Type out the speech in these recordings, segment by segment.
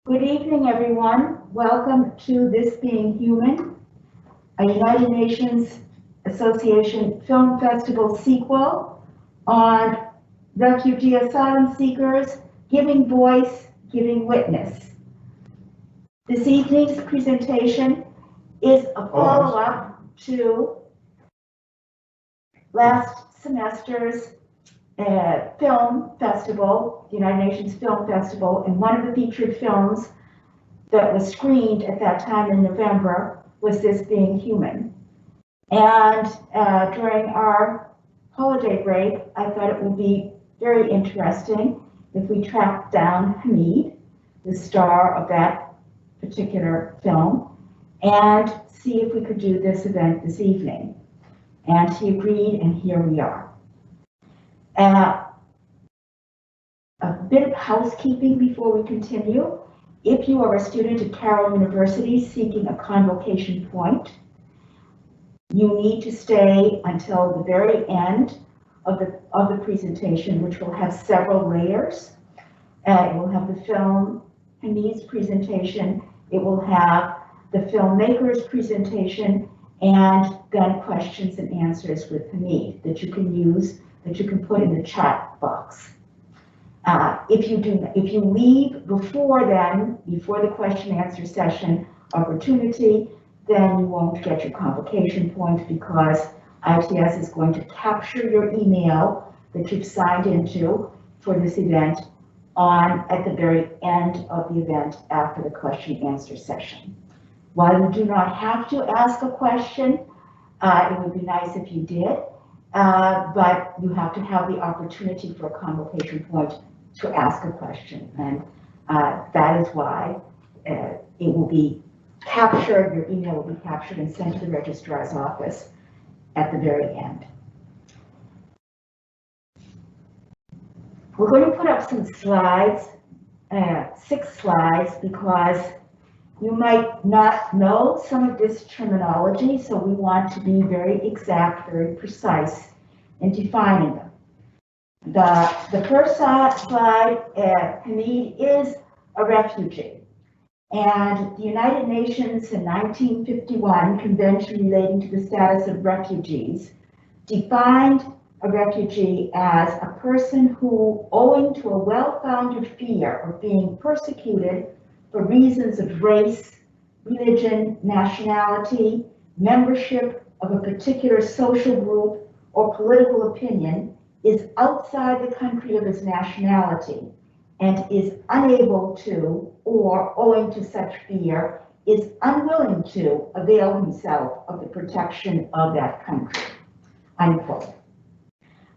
Good evening, everyone. Welcome to This Being Human, a United Nations Association Film Festival sequel on refugee asylum seekers, giving voice, giving witness. This evening's presentation is a follow-up to last semester's film festival, the United Nations Film Festival, and one of the featured films that was screened at that time in November was This Being Human. And during our holiday break, I thought it would be very interesting if we tracked down Hameed, the star of that particular film, and see if we could do this event this evening. And he agreed, and here we are. A bit of housekeeping before we continue. If you are a student at Carroll University seeking a convocation point, you need to stay until the very end of the presentation, which will have several layers. It will have the film, Hameed's presentation, it will have the filmmaker's presentation, and then questions and answers with Hameed that you can use, that you can put in the chat box. If you leave before the question and answer session opportunity, then you won't get your convocation point because ITS is going to capture your email that you've signed into for this event at the very end of the event after the question and answer session. While you do not have to ask a question, it would be nice if you did, but you have to have the opportunity for a convocation point to ask a question, and that is why it will be captured, your email will be captured and sent to the registrar's office at the very end. We're going to put up some slides, 6 slides, because you might not know some of this terminology, so we want to be very exact, very precise in defining them. The first slide, Hameed is a refugee, and the United Nations in 1951 Convention relating to the status of refugees defined a refugee as a person who, owing to a well-founded fear of being persecuted for reasons of race, religion, nationality, membership of a particular social group, or political opinion, is outside the country of his nationality and is unable to, or owing to such fear, is unwilling to avail himself of the protection of that country, unquote.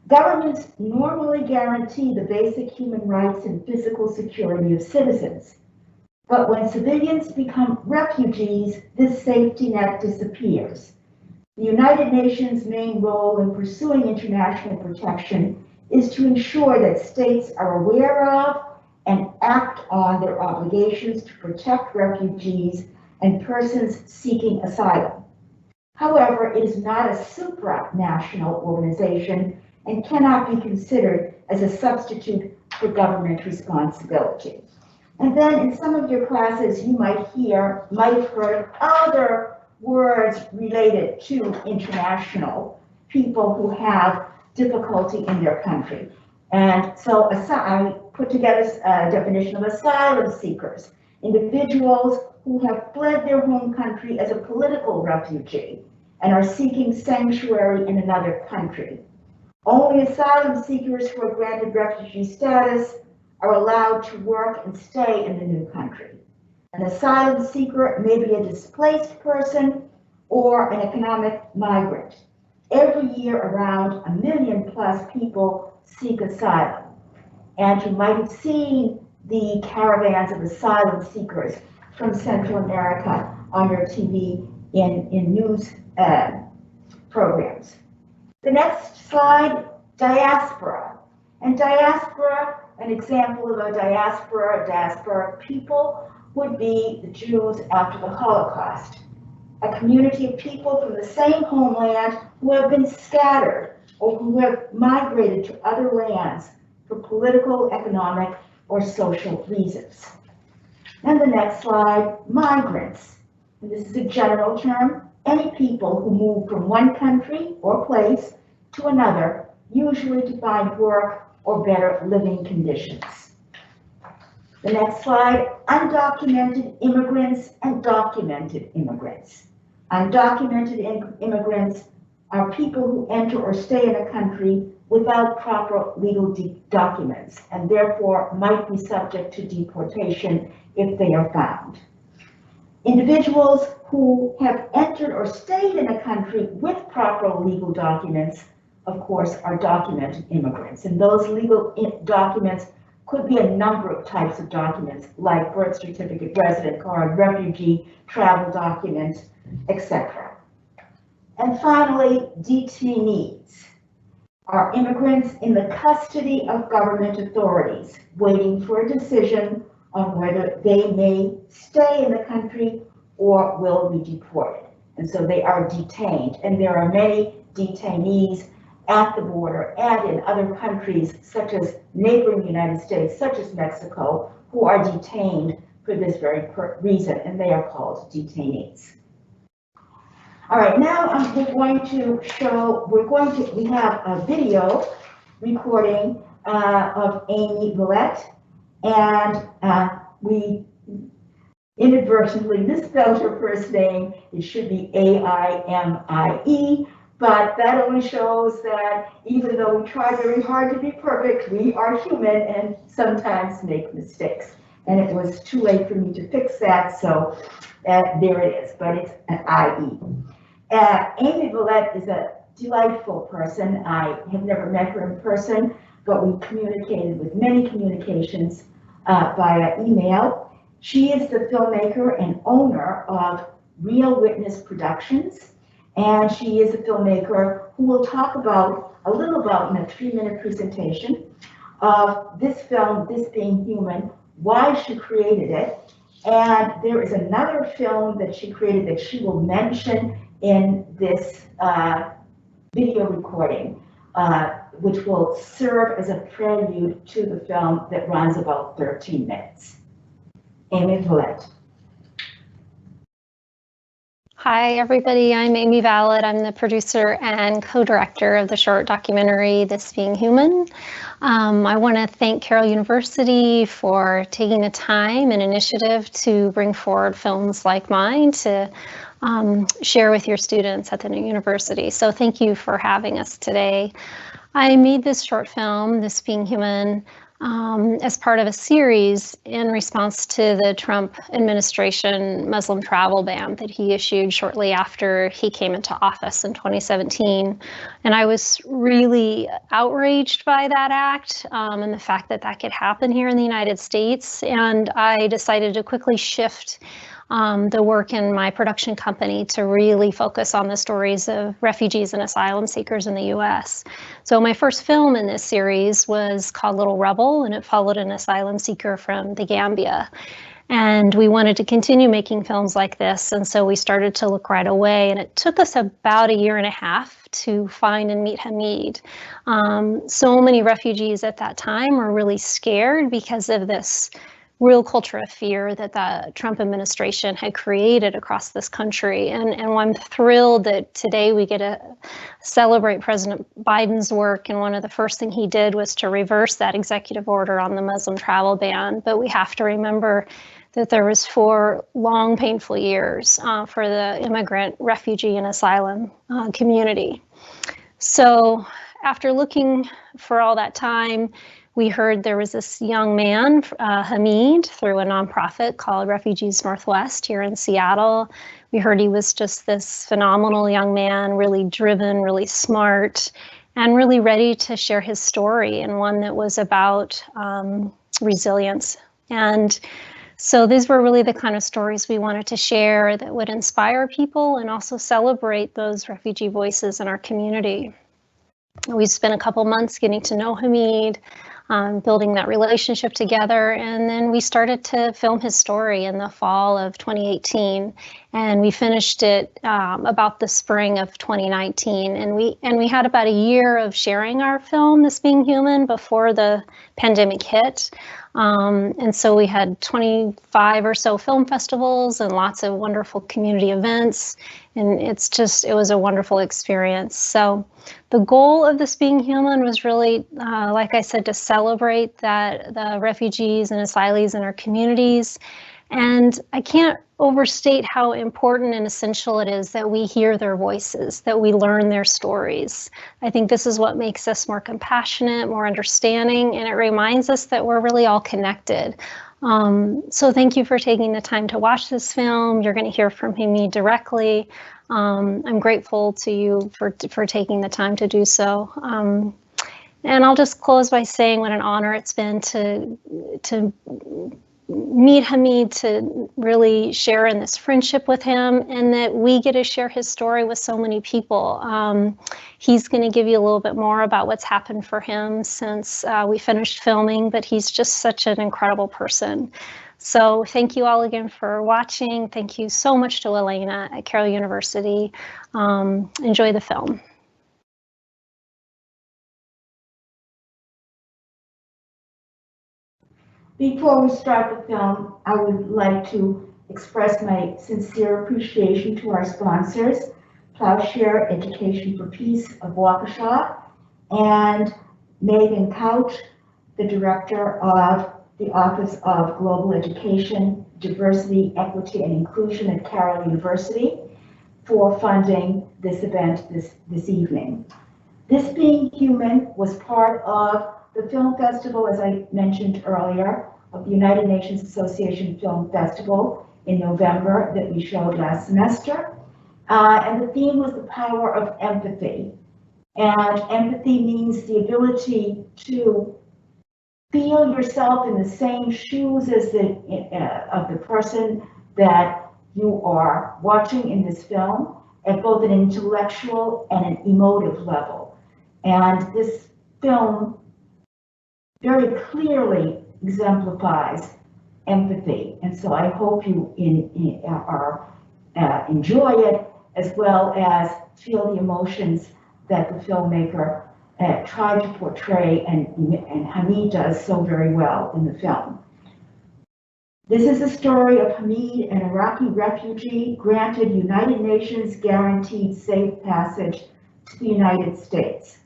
Governments normally guarantee the basic human rights and physical security of citizens, but when civilians become refugees, this safety net disappears. The United Nations' main role in pursuing international protection is to ensure that states are aware of and act on their obligations to protect refugees and persons seeking asylum. However, it is not a supranational organization and cannot be considered as a substitute for government responsibility. And then in some of your classes, you might have heard other words related to international people who have difficulty in their country. And so I put together a definition of asylum seekers, individuals who have fled their home country as a political refugee and are seeking sanctuary in another country. Only asylum seekers who are granted refugee status are allowed to work and stay in the new country. An asylum seeker may be a displaced person or an economic migrant. Every year, around 1 million plus people seek asylum. And you might have seen the caravans of asylum seekers from Central America on your TV in news programs. The next slide, diaspora. And diaspora, an example of a diaspora people would be the Jews after the Holocaust, a community of people from the same homeland who have been scattered or who have migrated to other lands for political, economic, or social reasons. And the next slide, migrants. And this is a general term. Any people who move from one country or place to another, usually to find work or better living conditions. The next slide, undocumented immigrants and documented immigrants. Undocumented immigrants are people who enter or stay in a country without proper legal documents and therefore might be subject to deportation if they are found. Individuals who have entered or stayed in a country with proper legal documents, of course, are documented immigrants. And those legal documents could be a number of types of documents, like birth certificate, resident card, refugee, travel documents, etc. And finally, detainees are immigrants in the custody of government authorities, waiting for a decision on whether they may stay in the country or will be deported. And so they are detained. And there are many detainees at the border and in other countries, such as neighboring United States, such as Mexico, who are detained for this very reason, and they are called detainees. All right, now we're going to show, we have a video recording of Amy Villette, and we inadvertently misspelled her first name. It should be A-I-M-I-E, but that only shows that even though we try very hard to be perfect, we are human and sometimes make mistakes. And it was too late for me to fix that, so there it is, but it's an I-E. Amy Villette is a delightful person. I have never met her in person, but we communicated with many communications via email. She is the filmmaker and owner of Real Witness Productions, and she is a filmmaker who will talk about a little about in a 3-minute presentation of this film, This Being Human, why she created it. And there is another film that she created that she will mention in this video recording, which will serve as a prelude to the film that runs about 13 minutes. Amy Villette. Hi, everybody. I'm Amy Villette. I'm the producer and co-director of the short documentary, This Being Human. I want to thank Carroll University for taking the time and initiative to bring forward films like mine to share with your students at the university. So thank you for having us today. I made this short film, This Being Human, as part of a series in response to the Trump administration Muslim travel ban that he issued shortly after he came into office in 2017. And I was really outraged by that act and the fact that that could happen here in the United States. And I decided to quickly shift the work in my production company to really focus on the stories of refugees and asylum seekers in the U.S. So my first film in this series was called Little Rebel, and it followed an asylum seeker from the Gambia. And we wanted to continue making films like this, and so we started to look right away. And it took us about 1.5 years to find and meet Hameed. So many refugees at that time were really scared because of this real culture of fear that the Trump administration had created across this country. And I'm thrilled that today we get to celebrate President Biden's work. And one of the first things he did was to reverse that executive order on the Muslim travel ban. But we have to remember that there was 4 long, painful years for the immigrant, refugee, and asylum community. So after looking for all that time, we heard there was this young man, Hameed, through a nonprofit called Refugees Northwest here in Seattle. We heard he was just this phenomenal young man, really driven, really smart, and really ready to share his story, and one that was about resilience. And so these were really the kind of stories we wanted to share that would inspire people and also celebrate those refugee voices in our community. We spent a couple months getting to know Hameed, building that relationship together, and then we started to film his story in the fall of 2018, and we finished it about the spring of 2019. And we had about 1 year of sharing our film, This Being Human, before the pandemic hit. And so we had 25 or so film festivals and lots of wonderful community events. And it was a wonderful experience. So the goal of This Being Human was really, like I said, to celebrate the refugees and asylees in our communities. And I can't overstate how important and essential it is that we hear their voices, that we learn their stories. I think this is what makes us more compassionate, more understanding, and it reminds us that we're really all connected. So thank you for taking the time to watch this film. You're going to hear from Hameed directly. I'm grateful to you for taking the time to do so. And I'll just close by saying what an honor it's been to meet Hameed, to really share in this friendship with him, and that we get to share his story with so many people. He's going to give you a little bit more about what's happened for him since we finished filming, but he's just such an incredible person. So thank you all again for watching. Thank you so much to Elena at Carroll University. Enjoy the film. Before we start the film, I would like to express my sincere appreciation to our sponsors, Plowshare Education for Peace of Waukesha, and Megan Couch, the Director of the Office of Global Education, Diversity, Equity, and Inclusion at Carroll University, for funding this event this evening. This Being Human was part of the film festival, as I mentioned earlier, of the United Nations Association Film Festival in November that we showed last semester. And the theme was the power of empathy. And empathy means the ability to feel yourself in the same shoes as of the person that you are watching in this film at both an intellectual and an emotive level. And this film very clearly exemplifies empathy. And so I hope you enjoy it, as well as feel the emotions that the filmmaker tried to portray, and Hameed does so very well in the film. This is the story of Hameed, an Iraqi refugee granted United Nations guaranteed safe passage to the United States.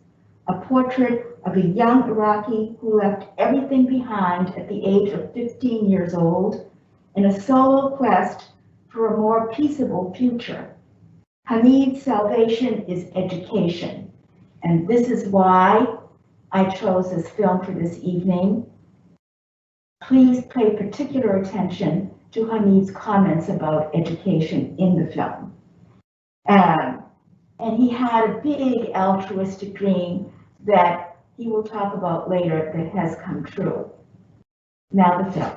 A portrait of a young Iraqi who left everything behind at the age of 15 years old in a solo quest for a more peaceable future. Hameed's salvation is education, and this is why I chose this film for this evening. Please pay particular attention to Hameed's comments about education in the film. And he had a big altruistic dream that he will talk about later that has come true. Now the film.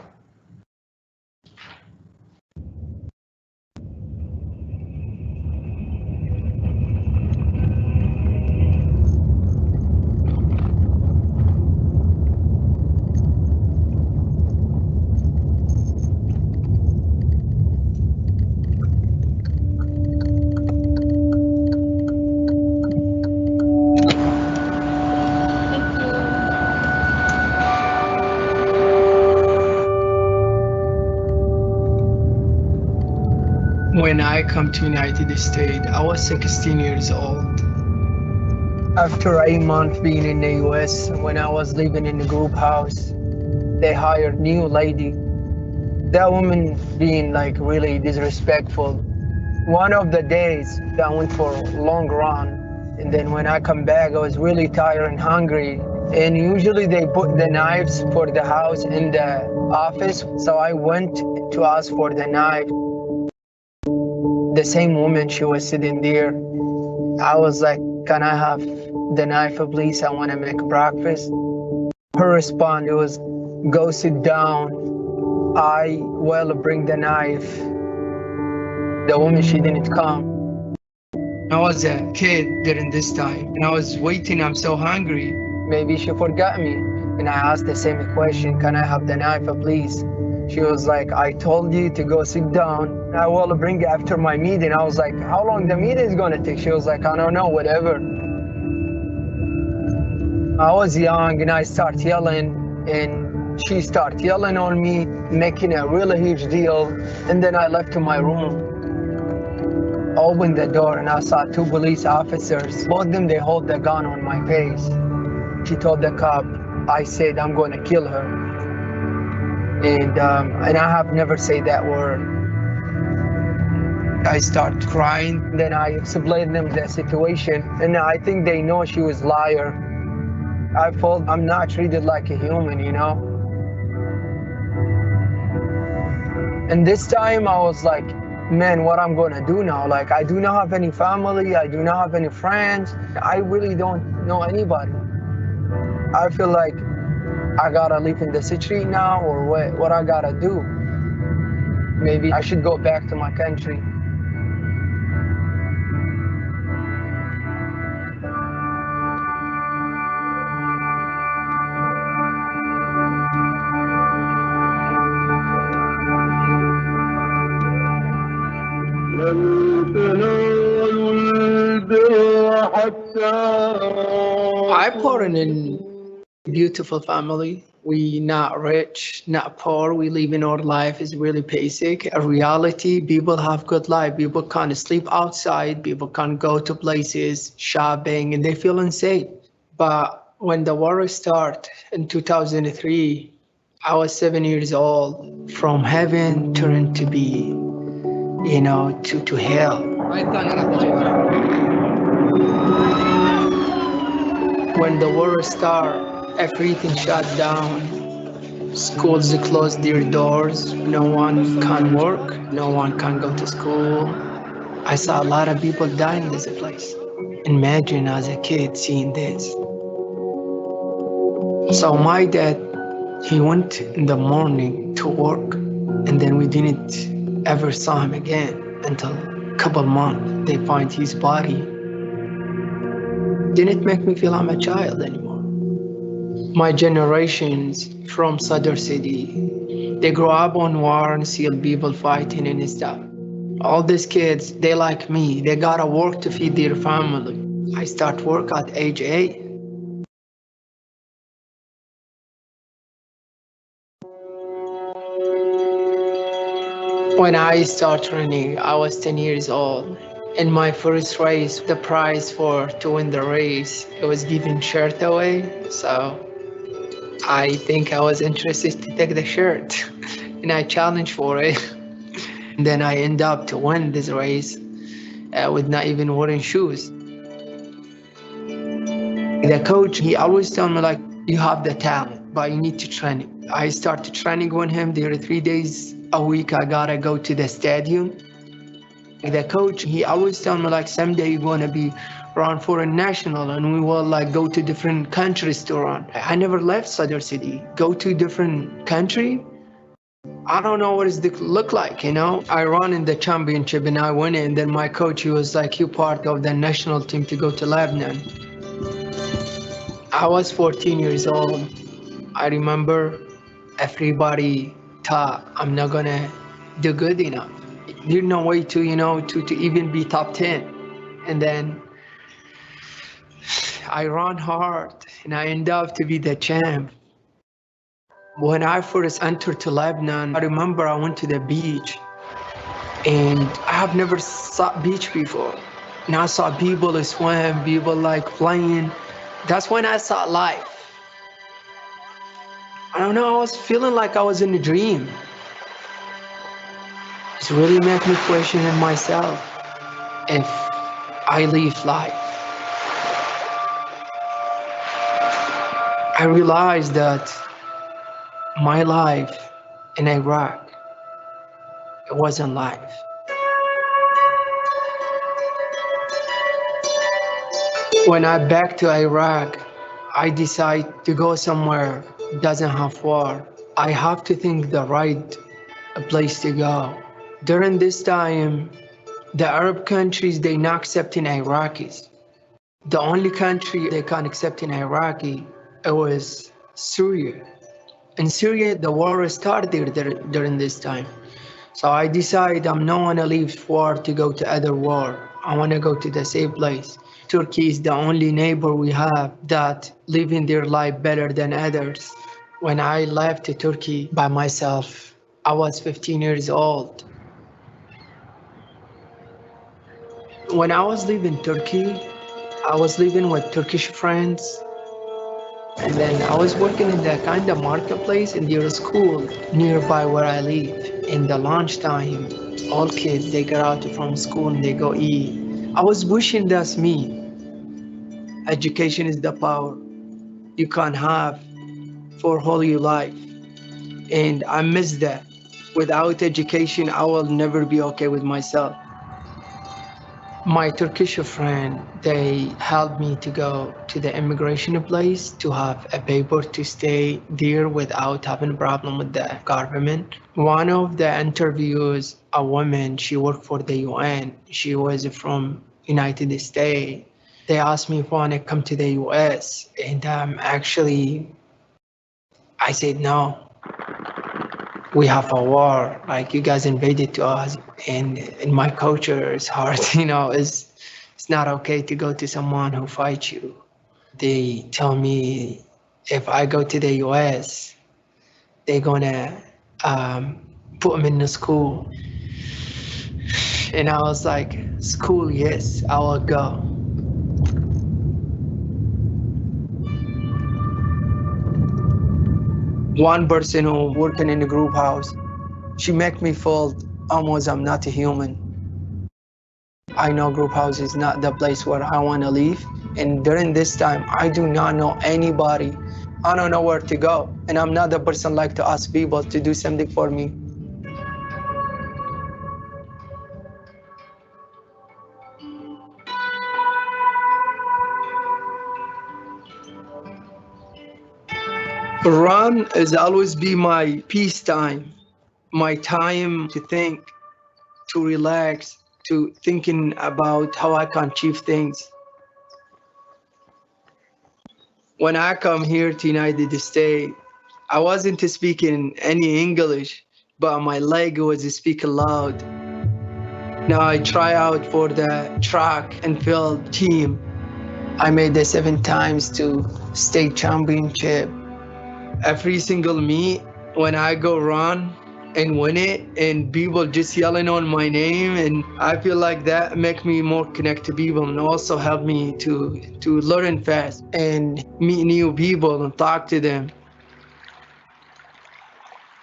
When I come to United States, I was 16 years old. After 8 months being in the US, when I was living in the group house, they hired new lady. That woman being like really disrespectful. One of the days I went for a long run, and then when I come back, I was really tired and hungry. And usually they put the knives for the house in the office. So I went to ask for the knife. The same woman, she was sitting there. I was like, can I have the knife, please? I want to make breakfast. Her response was, go sit down. I will bring the knife. The woman, she didn't come. I was a kid during this time, and I was waiting. I'm so hungry. Maybe she forgot me. And I asked the same question, can I have the knife, please? She was like, I told you to go sit down. I will bring it after my meeting. I was like, how long the meeting is gonna take? She was like, I don't know, whatever. I was young and I started yelling, and She started yelling on me, making a really huge deal. And then I left to my room, opened the door, and I saw two police officers. Both of them, they hold the gun on my face. She told the cop, I said, I'm going to kill her. And I have never said that word. I start crying. Then I explained them the situation. And I think they know she was a liar. I felt I'm not treated like a human, you know? And this time I was like, man, what I'm gonna do now? Like, I do not have any family, I do not have any friends. I really don't know anybody. I feel like I gotta live in the street now, or what I gotta do. Maybe I should go back to my country. I born in a beautiful family. We not rich, not poor. We live in our life is really basic. A reality, people have good life. People can't sleep outside. People can't go to places, shopping, and they feel unsafe. But when the war started in 2003, I was 7 years old. From heaven turned to be, you know, to hell. When the war started, everything shut down. Schools closed their doors. No one can work. No one can go to school. I saw a lot of people dying in this place. Imagine as a kid seeing this. So my dad, he went in the morning to work, and then we didn't ever saw him again until a couple months. They find his body. Didn't make me feel I'm a child anymore. My generations from Sadr City, they grow up on war and see people fighting and stuff. All these kids, they like me. They gotta work to feed their family. I start work at age 8. When I started running, I was 10 years old. In my first race, the prize to win the race, it was giving shirt away. So I think I was interested to take the shirt and I challenged for it. And then I end up to win this race with not even wearing shoes. The coach, he always told me like, you have the talent, but you need to train it. I started training with him. There are 3 days a week I gotta go to the stadium. The coach, he always tell me like, someday you're gonna be run for a national and we will like go to different countries to run. I never left Sadr City. Go to different country. I don't know what it look like, you know? I run in the championship and I win it, and then my coach, he was like, you part of the national team to go to Lebanon. I was 14 years old. I remember everybody thought I'm not gonna do good enough. There's no way to, you know, to even be top 10. And then I run hard and I end up to be the champ. When I first entered to Lebanon, I remember I went to the beach and I have never saw beach before. And I saw people swim, people like playing. That's when I saw life. I don't know, I was feeling like I was in a dream. It really made me question myself if I live life. I realized that my life in Iraq, it wasn't life. When I back to Iraq, I decide to go somewhere that doesn't have war. I have to think the right place to go. During this time, the Arab countries, they not accepting Iraqis. The only country they can accept in Iraqi, it was Syria. In Syria, the war started during this time. So I decide I'm not want to leave war to go to other war. I want to go to the safe place. Turkey is the only neighbor we have that living their life better than others. When I left to Turkey by myself, I was 15 years old. When I was leaving Turkey, I was living with Turkish friends. And then I was working in the kind of marketplace in their school nearby where I live. In the lunchtime, all kids, they get out from school and they go eat. I was wishing that's me. Education is the power you can have for whole your life. And I miss that. Without education, I will never be okay with myself. My Turkish friend, they helped me to go to the immigration place to have a paper to stay there without having a problem with the government. One of the interviews, a woman, she worked for the UN. She was from United States. They asked me if I want to come to the US, and I said no. We have a war, like you guys invaded to us, and in my culture it's hard, it's not okay to go to someone who fights you. They tell me if I go to the US, they're gonna put me in the school. And I was like, school, yes, I will go. One person who working in the group house, she make me feel almost I'm not a human. I know group house is not the place where I want to live. And during this time, I do not know anybody. I don't know where to go. And I'm not the person like to ask people to do something for me. Run has always been my peace time, my time to think, to relax, to thinking about how I can achieve things. When I come here to United States, I wasn't speaking any English, but my leg was speaking loud. Now I try out for the track and field team. I made the 7 times to state championship. Every single meet, when I go run and win it, and people just yelling on my name, and I feel like that make me more connect to people and also help me to learn fast and meet new people and talk to them.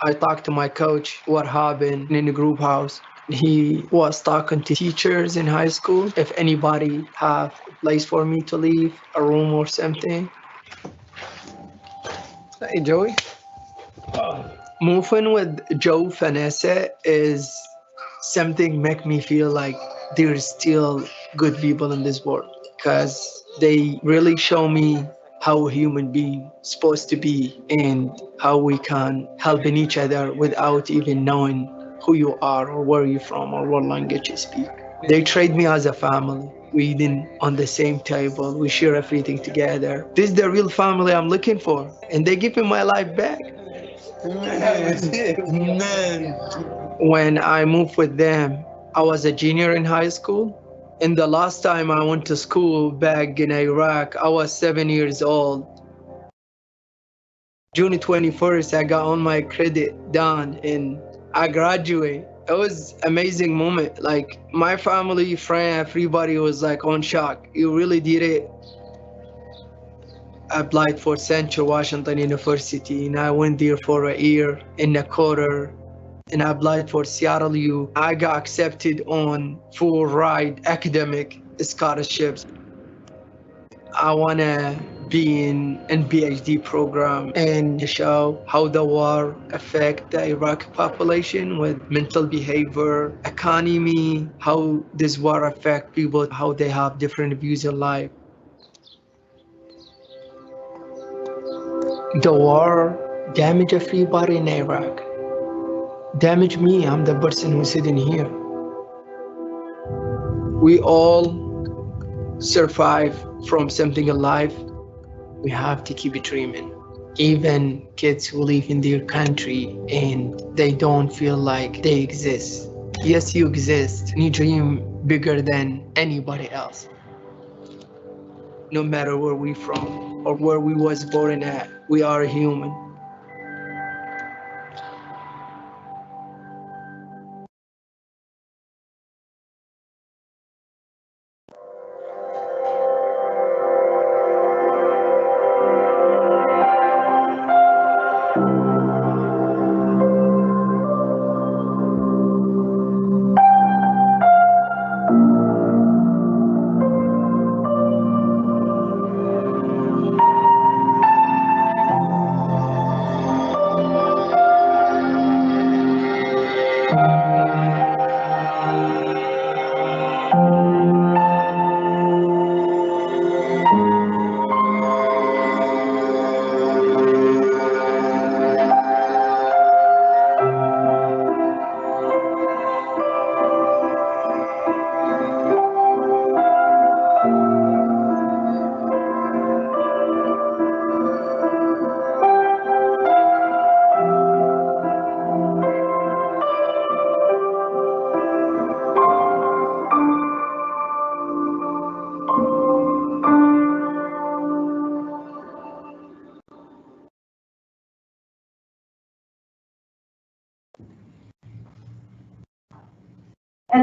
I talked to my coach what happened in the group house. He was talking to teachers in high school if anybody have a place for me to leave, a room or something. Hey, Joey. Moving with Joe Vanessa is something make me feel like there's still good people in this world, because they really show me how a human being supposed to be and how we can help in each other without even knowing who you are or where you're from or what language you speak. They treat me as a family. We eating on the same table. We share everything together. This is the real family I'm looking for, and they give me my life back. Man. When I moved with them, I was a junior in high school. And the last time I went to school back in Iraq, I was 7 years old. June 21st, I got all my credit done and I graduated. It was an amazing moment. Like my family, friend, everybody was like on shock. You really did it. I applied for Central Washington University and I went there for a year in a quarter. And I applied for Seattle U. I got accepted on full ride academic scholarships. I want to be in PhD program and show how the war affect the Iraqi population with mental behavior, economy, how this war affect people, how they have different views in life. The war damaged everybody in Iraq. Damaged me, I'm the person who's sitting here. We all survive from something in life. We have to keep dreaming. Even kids who live in their country and they don't feel like they exist. Yes, you exist. You dream bigger than anybody else. No matter where we're from or where we was born at, we are human.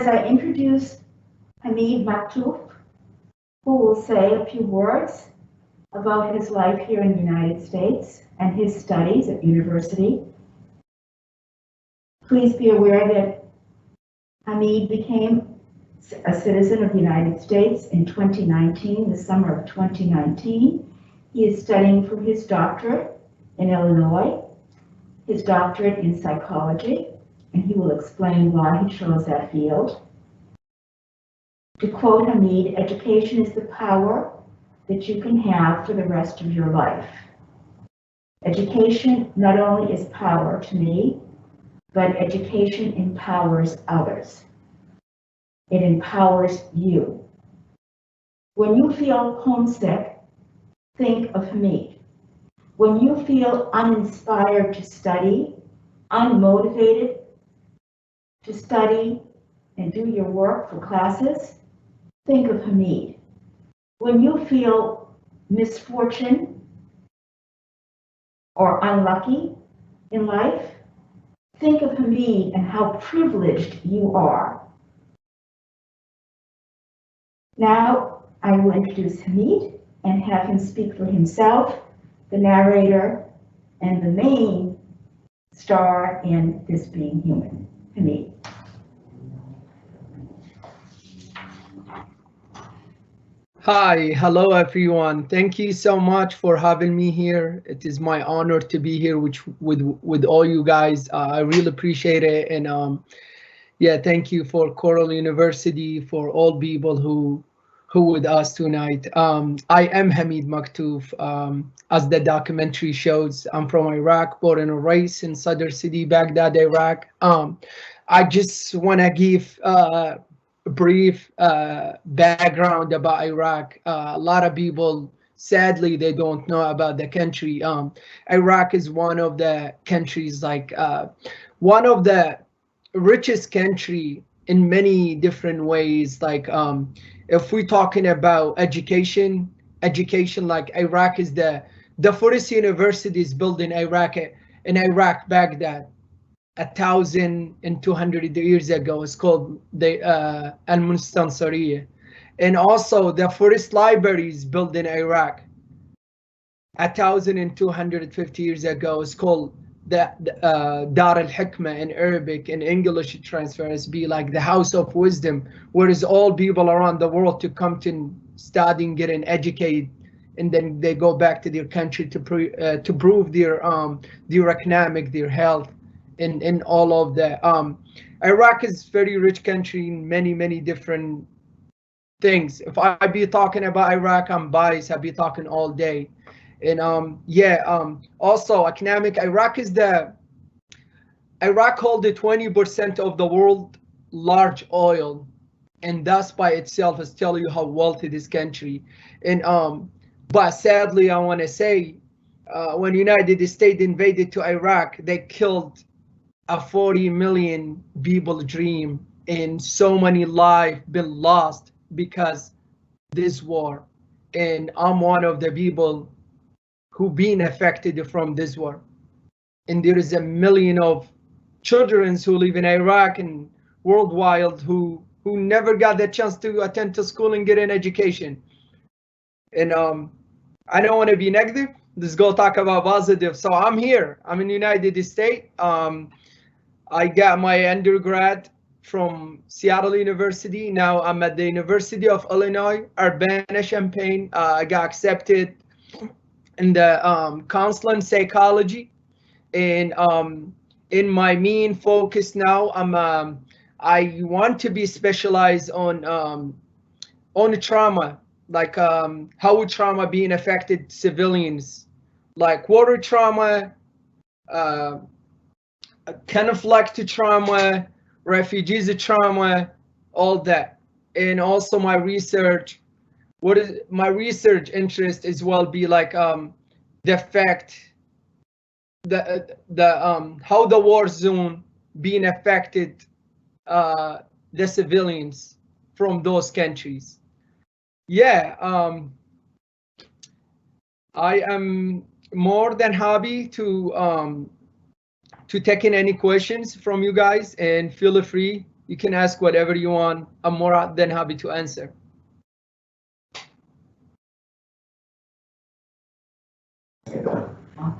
as I introduce Hameed Maktouf, who will say a few words about his life here in the United States and his studies at university. Please be aware that Hameed became a citizen of the United States in 2019, the summer of 2019. He is studying for his doctorate in Illinois, his doctorate in psychology, and he will explain why he chose that field. To quote Hameed, education is the power that you can have for the rest of your life. Education not only is power to me, but education empowers others. It empowers you. When you feel homesick, think of Hameed. When you feel uninspired to study, unmotivated to study and do your work for classes, think of Hameed. When you feel misfortune or unlucky in life, think of Hameed and how privileged you are. Now I will introduce Hameed and have him speak for himself, the narrator, and the main star in This Being Human. Hameed. Hi, hello everyone. Thank you so much for having me here. It is my honor to be here with all you guys. I really appreciate it, and yeah, thank you for Coral University, for all people who with us tonight. I am Hameed Maktouf. As the documentary shows, I'm from Iraq, born and raised in Sadr City, Baghdad, Iraq. I just want to give a brief background about Iraq. A lot of people, sadly, they don't know about the country. Iraq is one of the countries, like one of the richest country in many different ways. Like if we're talking about education, like Iraq is the first universities built in Iraq, Baghdad, 1,200 years ago. It's called the Al-Mustansariya. And also the first libraries built in Iraq 1,250 years ago. It's called the Dar al-Hikmah in Arabic. In English it transfers be like the House of Wisdom, where is all people around the world to come to study and get an educate, and then they go back to their country to prove their economic, their health, in all of the Iraq is very rich country in many different things. If I be talking about Iraq, I'm biased. I'll be talking all day. And also economic, Iraq hold the 20% of the world large oil, and that's by itself is tell you how wealthy this country. And but sadly, I want to say, when United States invaded to Iraq, they killed a 40 million people dream, and so many lives been lost because this war. And I'm one of the people who been affected from this war. And there is a million of children who live in Iraq and worldwide who never got the chance to attend to school and get an education. And I don't want to be negative. Let's go talk about positive. So I'm here. I'm in the United States. I got my undergrad from Seattle University. Now I'm at the University of Illinois, Urbana-Champaign. I got accepted in the counseling psychology, and in my main focus now, I want to be specialized on trauma, like how trauma being affected civilians, like water trauma, conflict trauma, refugees trauma, all that. And also my research, my research interest as well be like the fact how the war zone being affected the civilians from those countries. Yeah, I am more than happy to take in any questions from you guys, and feel free. You can ask whatever you want. I'm more than happy to answer.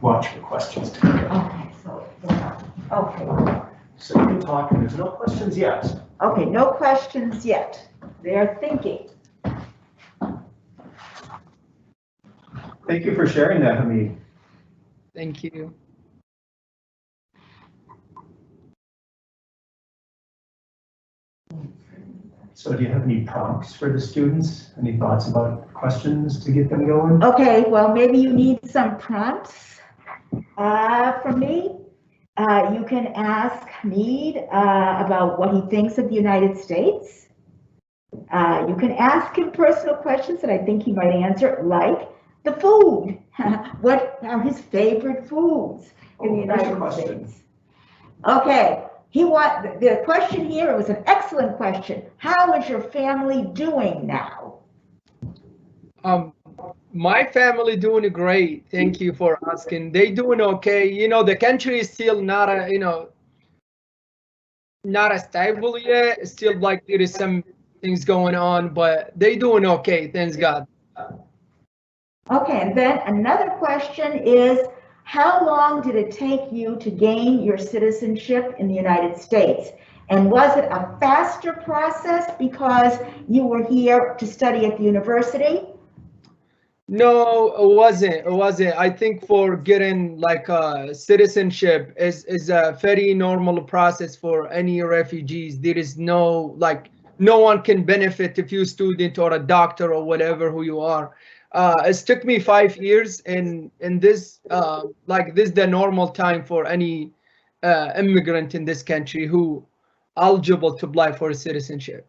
Watch for questions. Okay, so, yeah, okay. So you can talk, and there's no questions yet. Okay, no questions yet. They're thinking. Thank you for sharing that, Hameed. Thank you. So do you have any prompts for the students? Any thoughts about questions to get them going? Okay, well, maybe you need some prompts from me. You can ask Hameed about what he thinks of the United States. You can ask him personal questions that I think he might answer, like the food. What are his favorite foods in the There's a United question. States? Okay, the question here, it was an excellent question. How is your family doing now? My family doing great. Thank you for asking. They doing okay. You know, the country is still not not as stable yet. Still like there is some things going on, but they doing okay. Thanks God. Okay, and then another question is, how long did it take you to gain your citizenship in the United States? And was it a faster process because you were here to study at the university? No, it wasn't. It wasn't. I think for getting like citizenship is a very normal process for any refugees. There is no no one can benefit if you're a student or a doctor or whatever who you are. It took me 5 years, and this this is the normal time for any immigrant in this country who eligible to apply for citizenship.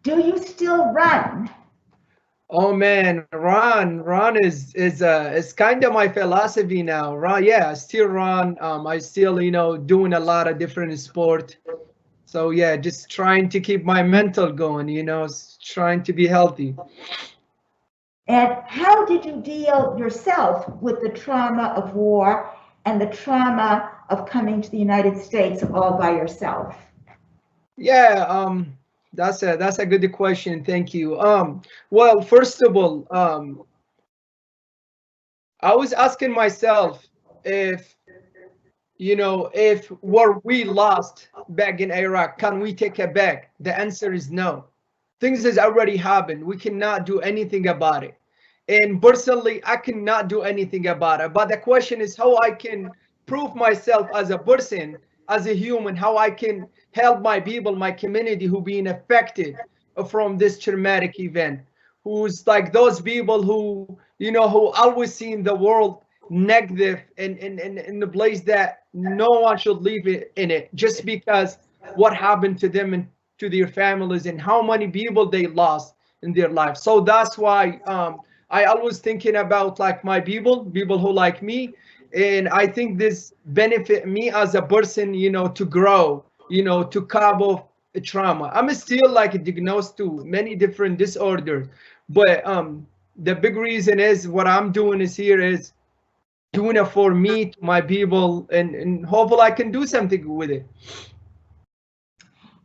Do you still run? Oh man, run is kind of my philosophy now. Run, yeah, I still run. I still doing a lot of different sport. So yeah, just trying to keep my mental going. Trying to be healthy. And how did you deal yourself with the trauma of war and the trauma of coming to the United States all by yourself? Yeah, that's a good question. Thank you. Well, first of all, I was asking myself if if what we lost back in Iraq, can we take it back? The answer is no. Things has already happened. We cannot do anything about it. And personally, I cannot do anything about it. But the question is how I can prove myself as a person, as a human, how I can help my people, my community who being affected from this traumatic event, who's like those people who, who always seen the world negative in the place that no one should live in it just because what happened to them and to their families and how many people they lost in their life. So that's why I always thinking about like my people who like me, and I think this benefit me as a person, to grow, to cover trauma. I'm still like diagnosed to many different disorders, but the big reason is what I'm doing is here is doing it for me, to my people, and hopefully I can do something with it.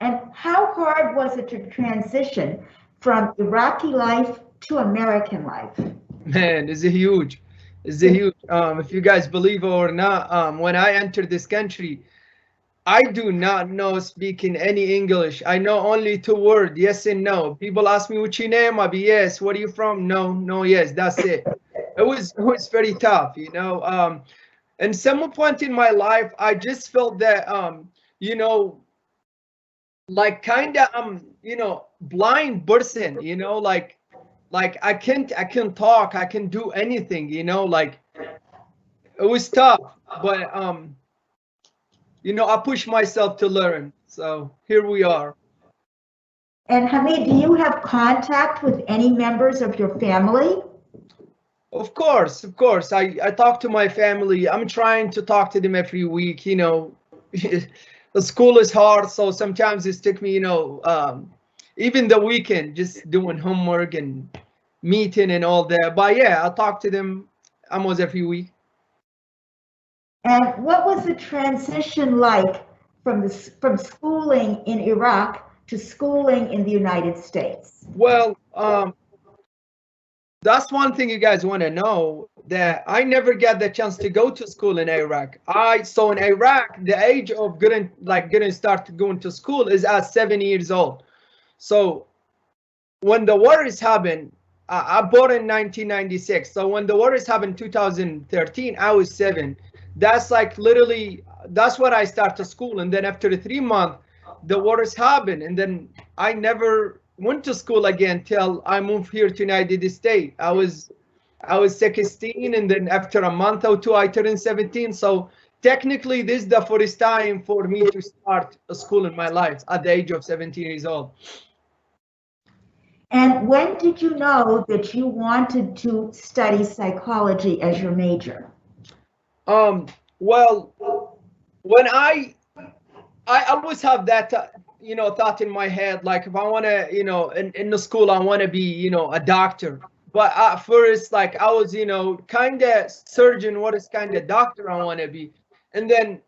And how hard was it to transition from Iraqi life to American life? Man, it's a huge. If you guys believe it or not, when I entered this country, I do not know speaking any English. I know only 2 words, yes and no. People ask me what's your name, I'll be yes. Where are you from? No, no, yes. That's it. It was very tough, And some point in my life, I just felt that like kind of blind person, like I can't talk, I can do anything, like it was tough, but I pushed myself to learn. So here we are. And Hameed, do you have contact with any members of your family? Of course. I talk to my family. I'm trying to talk to them every week. The school is hard, so sometimes it took me, even the weekend, just doing homework and meeting and all that. But yeah, I talk to them almost every week. And what was the transition like from schooling in Iraq to schooling in the United States? Well, that's one thing you guys want to know, that I never got the chance to go to school in Iraq. So in Iraq, the age of getting start going to school is at 7 years old. So when the wars happened, I born in 1996. So when the wars happened 2013, I was 7. That's like literally, that's when I started school. And then after 3 months, the wars happened, and then I never went to school again till I moved here to United States. I was 16, and then after a month or two, I turned 17. So technically, this is the first time for me to start a school in my life at the age of 17 years old. And when did you know that you wanted to study psychology as your major? Well, when I always have that, thought in my head, like if I want to, in the school, I want to be, a doctor. But at first, like I was, kind of surgeon, what is kind of doctor I want to be. And then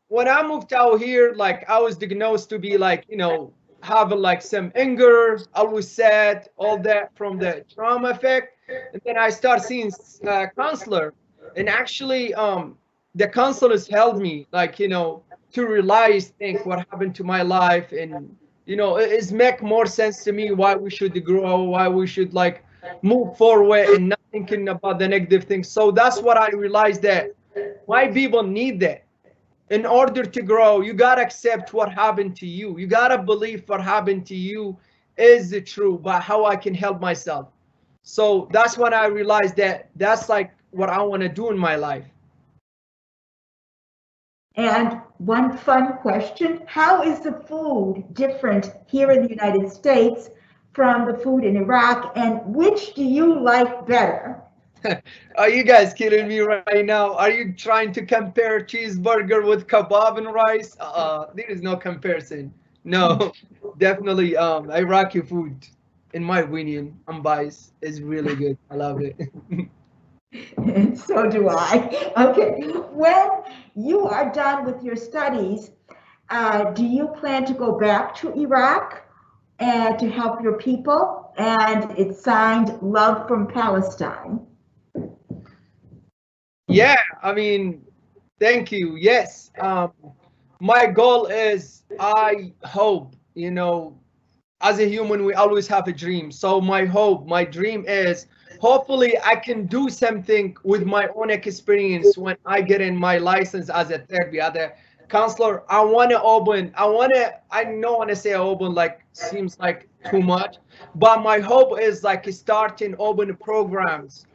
when I moved out here, like I was diagnosed to be like, having like some anger, always sad, all that from the trauma effect. And then I start seeing counselor, and actually the counselors helped me, like, to realize, think what happened to my life, and it's make more sense to me why we should grow, why we should like move forward and not thinking about the negative things. So that's what I realized, that why people need that. In order to grow, you gotta accept what happened to you. You gotta believe what happened to you is true, but how I can help myself. So that's when I realized that that's like what I want to do in my life. And one fun question, how is the food different here in the United States from the food in Iraq, and which do you like better? Are you guys kidding me right now? Are you trying to compare cheeseburger with kebab and rice? There is no comparison. No, definitely Iraqi food, in my opinion, I'm biased, is really good. I love it. And so do I. Okay, when you are done with your studies, do you plan to go back to Iraq and to help your people? And it's signed Love from Palestine. Yeah, I mean, thank you. Yes, my goal is, I hope, as a human, we always have a dream. So my hope, my dream is, hopefully I can do something with my own experience when I get in my license as a therapy, as a counselor. I want to open, I don't want to say open, like seems like too much, but my hope is like starting open programs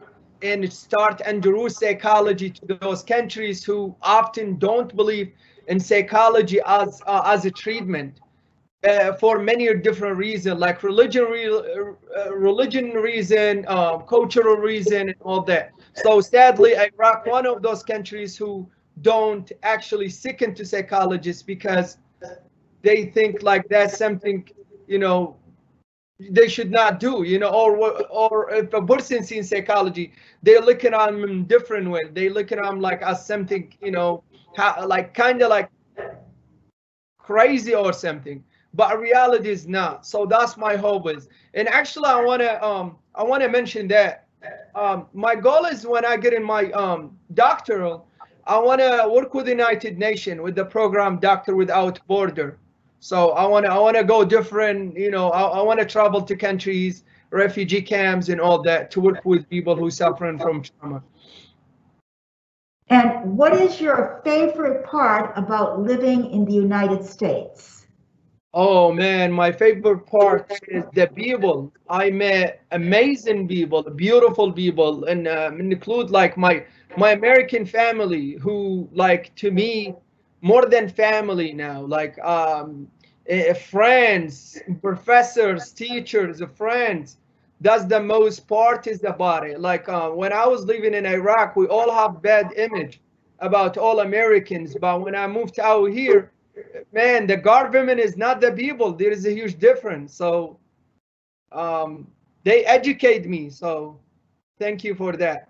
and start introduce psychology to those countries who often don't believe in psychology as a treatment. For many different reasons, like religion reason, cultural reason, and all that. So sadly, Iraq, one of those countries who don't actually seek into psychologists because they think like that's something, they should not do, or if a person sees psychology, they're looking at them in different way. They look at them like as something, like kind of like crazy or something. But reality is not. So that's my hope is. And actually, I wanna mention that my goal is, when I get in my doctoral, I wanna work with the United Nations with the program Doctor Without Border. So I wanna go different. I wanna travel to countries, refugee camps, and all that to work with people who suffering from trauma. And what is your favorite part about living in the United States? Oh man, my favorite part is the people. I met amazing people, beautiful people, and include like my American family, who like to me more than family now. Like friends, professors, teachers, friends. That's the most part is about it. Like when I was living in Iraq, we all have bad image about all Americans, but when I moved out here, man, the government is not the people. There is a huge difference. So they educate me. So thank you for that.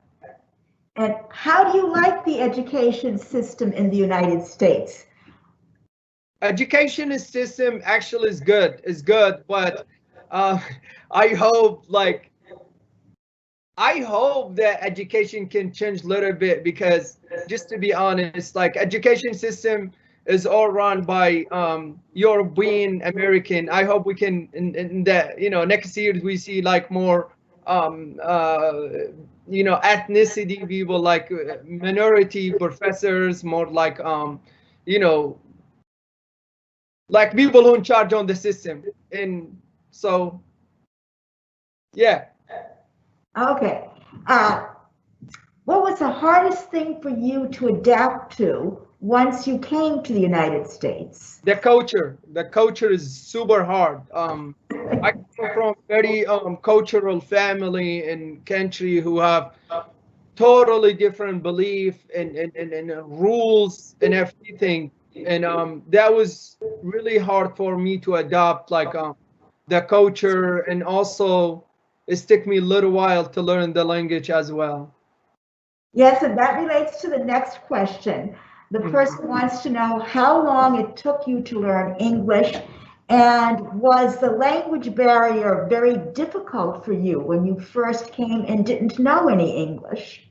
And how do you like the education system in the United States? education system actually is good, but uh, I hope like I hope that education can change a little bit, because just to be honest, like education system is all run by European American. I hope we can in that, you know, next year we see like more um uh you know, ethnicity people, like minority professors, more like you know, like people who in charge on the system. And so yeah. Okay. What was the hardest thing for you to adapt to once you came to the United States? The culture is super hard. I come from very cultural family and country who have totally different belief and rules and everything, and that was really hard for me to adapt, like the culture, and also it took me a little while to learn the language as well. Yes, and that relates to the next question. The person wants to know how long it took you to learn English, and was the language barrier very difficult for you when you first came and didn't know any English?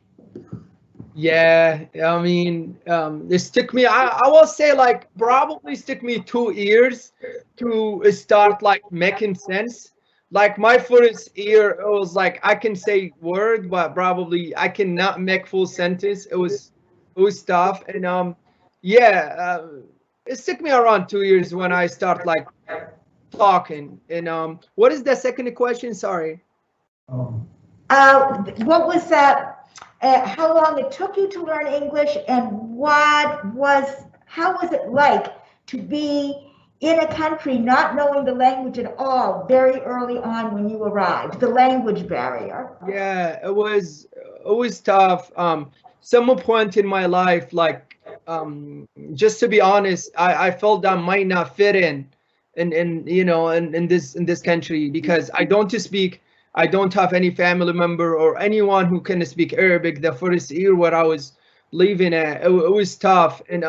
Yeah, I mean, it took me, I will say like probably took me 2 years to start like making sense. Like my first year, it was like I can say word, but probably I cannot make full sentence. It was tough, and yeah, it took me around 2 years when I start like talking. And what is the second question? Sorry. Um, What was that? How long it took you to learn English, and how was it like to be in a country not knowing the language at all very early on when you arrived? The language barrier. Yeah, it was tough. Some point in my life, like just to be honest, I felt I might not fit in you know, in this country, because I don't have any family member or anyone who can speak Arabic. The first year where I was living at, it was tough. And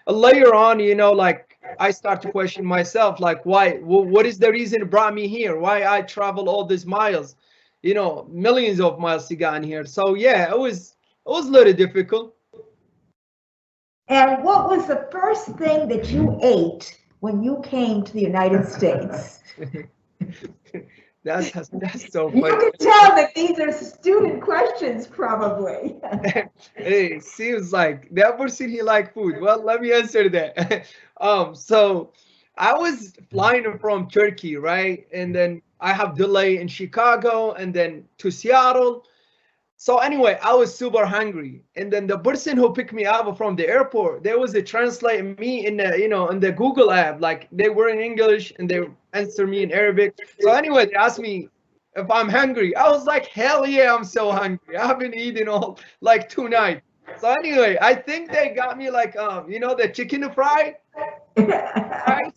later on, you know, like I start to question myself, like why, what is the reason it brought me here? Why I travel all these miles? You know, millions of miles to get in here. So yeah, it was a little difficult. And what was the first thing that you ate when you came to the United States? That's so You funny. can tell that these are student questions, probably. Hey, seems like that person he like food. Well, let me answer that. So I was flying from Turkey, right? And then I have delay in Chicago and then to Seattle. So anyway, I was super hungry, and then the person who picked me up from the airport, there was a translate me in the, you know, in the Google app, like they were in English and they answer me in Arabic. So anyway, they asked me if I'm hungry. I was like, hell yeah, I'm so hungry. I've been eating all like 2 nights. So anyway, I think they got me like you know, the chicken fry, right?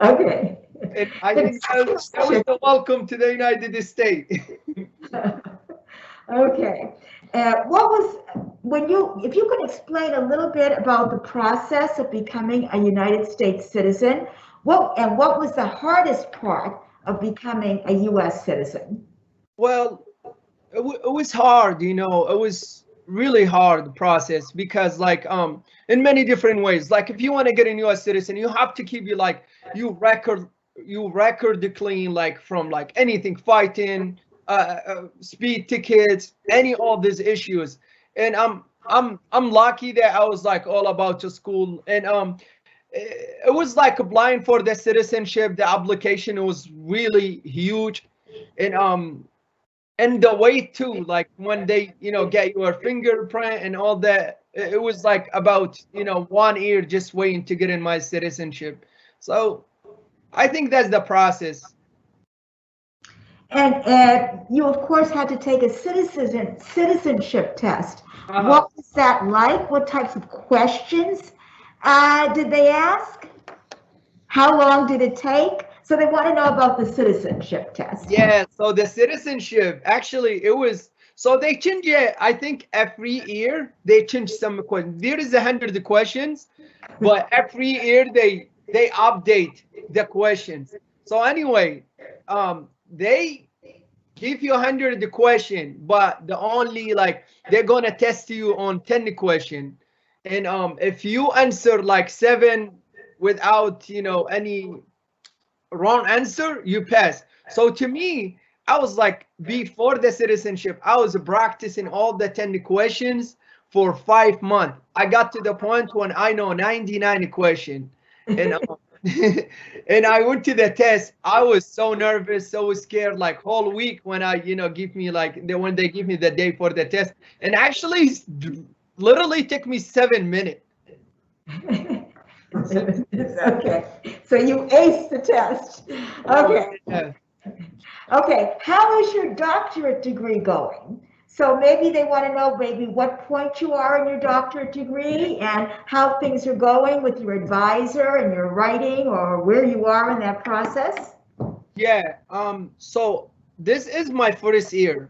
Okay. And I think that was the welcome to the United States. Okay. What was, if you could explain a little bit about the process of becoming a United States citizen, what was the hardest part of becoming a US citizen? Well, it was hard, you know, it was really hard process, because like in many different ways. Like if you want to get a US citizen, you have to keep you record clean, like from like anything, fighting, speed tickets, any all these issues. And I'm lucky that I was like all about to school, and it was like applying for the citizenship. The application was really huge, and the way too, like when they, you know, get your fingerprint and all that, it was like about, you know, 1 year just waiting to get in my citizenship. So I think that's the process. And you, of course, had to take a citizenship test. Uh-huh. What was that like? What types of questions did they ask? How long did it take? So they want to know about the citizenship test. Yeah, so the citizenship, actually, it was So they change it. I think every year they change some questions. There is 100 questions, but every year they update the questions. So anyway, they give you 100 question, but the only like they're gonna test you on 10 question, and if you answer like 7 without any wrong answer, you pass. So to me, I was like, before the citizenship, I was practicing all the 10 questions for 5 months. I got to the point when I know 99 question, and and I went to the test. I was so nervous, so scared, like whole week when I give me like when they give me the day for the test, and actually literally took me 7 minutes. Okay, so you aced the test. Okay. Yeah. Okay, how is your doctorate degree going? So maybe they want to know maybe what point you are in your doctorate degree and how things are going with your advisor and your writing, or where you are in that process. Yeah. So this is my first year.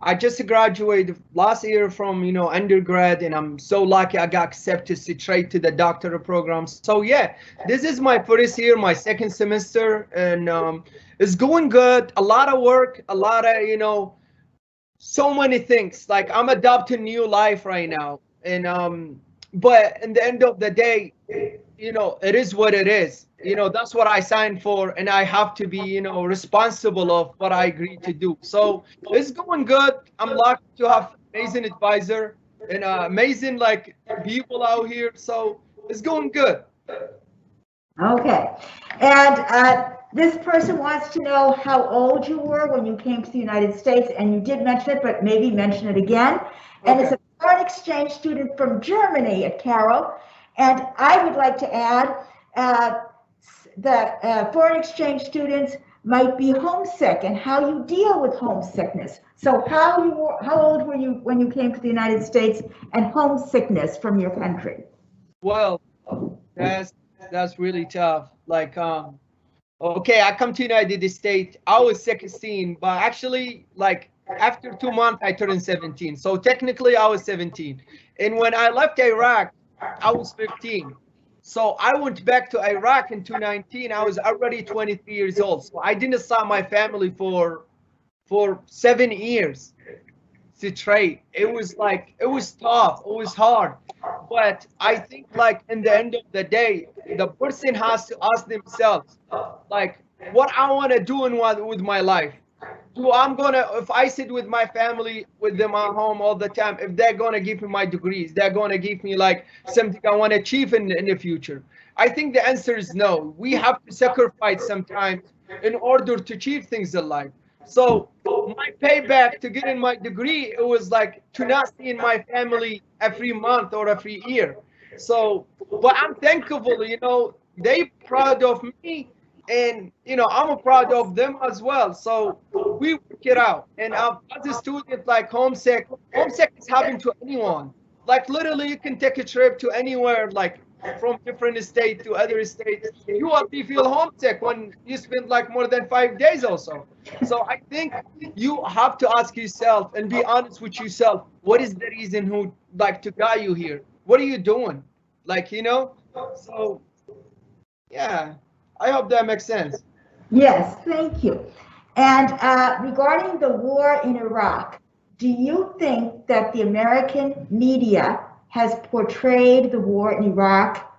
I just graduated last year from undergrad, and I'm so lucky I got accepted straight to the doctorate program. So yeah, this is my first year, my second semester, and it's going good. A lot of work, a lot of so many things. Like I'm adopting new life right now, and but in the end of the day, it is what it is. That's what I signed for, and I have to be responsible of what I agreed to do. So it's going good. I'm lucky to have amazing advisor and amazing like people out here. So it's going good. Okay, and this person wants to know how old you were when you came to the United States, and you did mention it, but maybe mention it again. And it's a foreign exchange student from Germany at Carroll, and I would like to add that foreign exchange students might be homesick and how you deal with homesickness. So how old were you when you came to the United States, and homesickness from your country? Well, that's really tough. Like okay, I come to United States. I was 16, but actually, like after 2 months, I turned 17. So technically, I was 17. And when I left Iraq, I was 15. So I went back to Iraq in 2019. I was already 23 years old. So I didn't saw my family for 7 years straight. It was tough. It was hard. But I think like in the end of the day, the person has to ask themselves, like, what I want to do with my life. If I sit with my family, with them at home all the time, if they're gonna give me my degrees, they're gonna give me like something I want to achieve in the future. I think the answer is no. We have to sacrifice sometimes in order to achieve things in life. So my payback to getting my degree, it was like to not see my family every month or every year. So, but I'm thankful, they proud of me, and I'm proud of them as well. So we work it out. And as a student, like homesick is happening to anyone. Like literally, you can take a trip to anywhere, like from different state to other states. You already feel homesick when you spend like more than 5 days also. So I think you have to ask yourself and be honest with yourself. What is the reason who like to guide you here? What are you doing? Like, so yeah, I hope that makes sense. Yes, thank you. And regarding the war in Iraq, do you think that the American media has portrayed the war in Iraq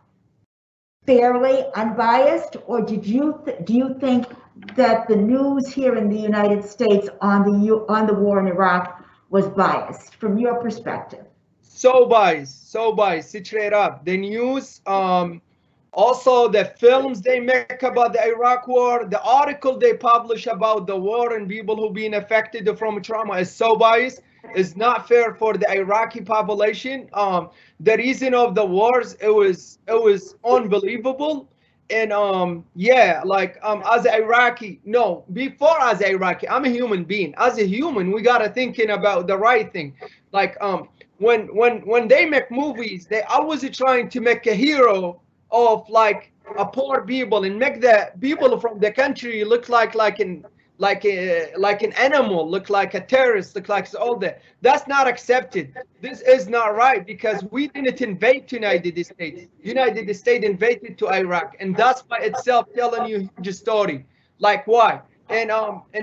fairly, unbiased, or do you think that the news here in the United States on the war in Iraq was biased from your perspective? So biased, straight up. The news, also the films they make about the Iraq war, the article they publish about the war and people who been affected from trauma is so biased. It's not fair for the Iraqi population. The reason of the wars, it was unbelievable. And yeah, like as an Iraqi, no, before as an Iraqi, I'm a human being. As a human, we gotta thinking about the right thing. Like when they make movies, they always trying to make a hero of like a poor people and make the people from the country look like like an animal, look like a terrorist, look like all that. That's not accepted. This is not right because we didn't invade United States. United States invaded to Iraq, and that's by itself telling you the story. Like why? And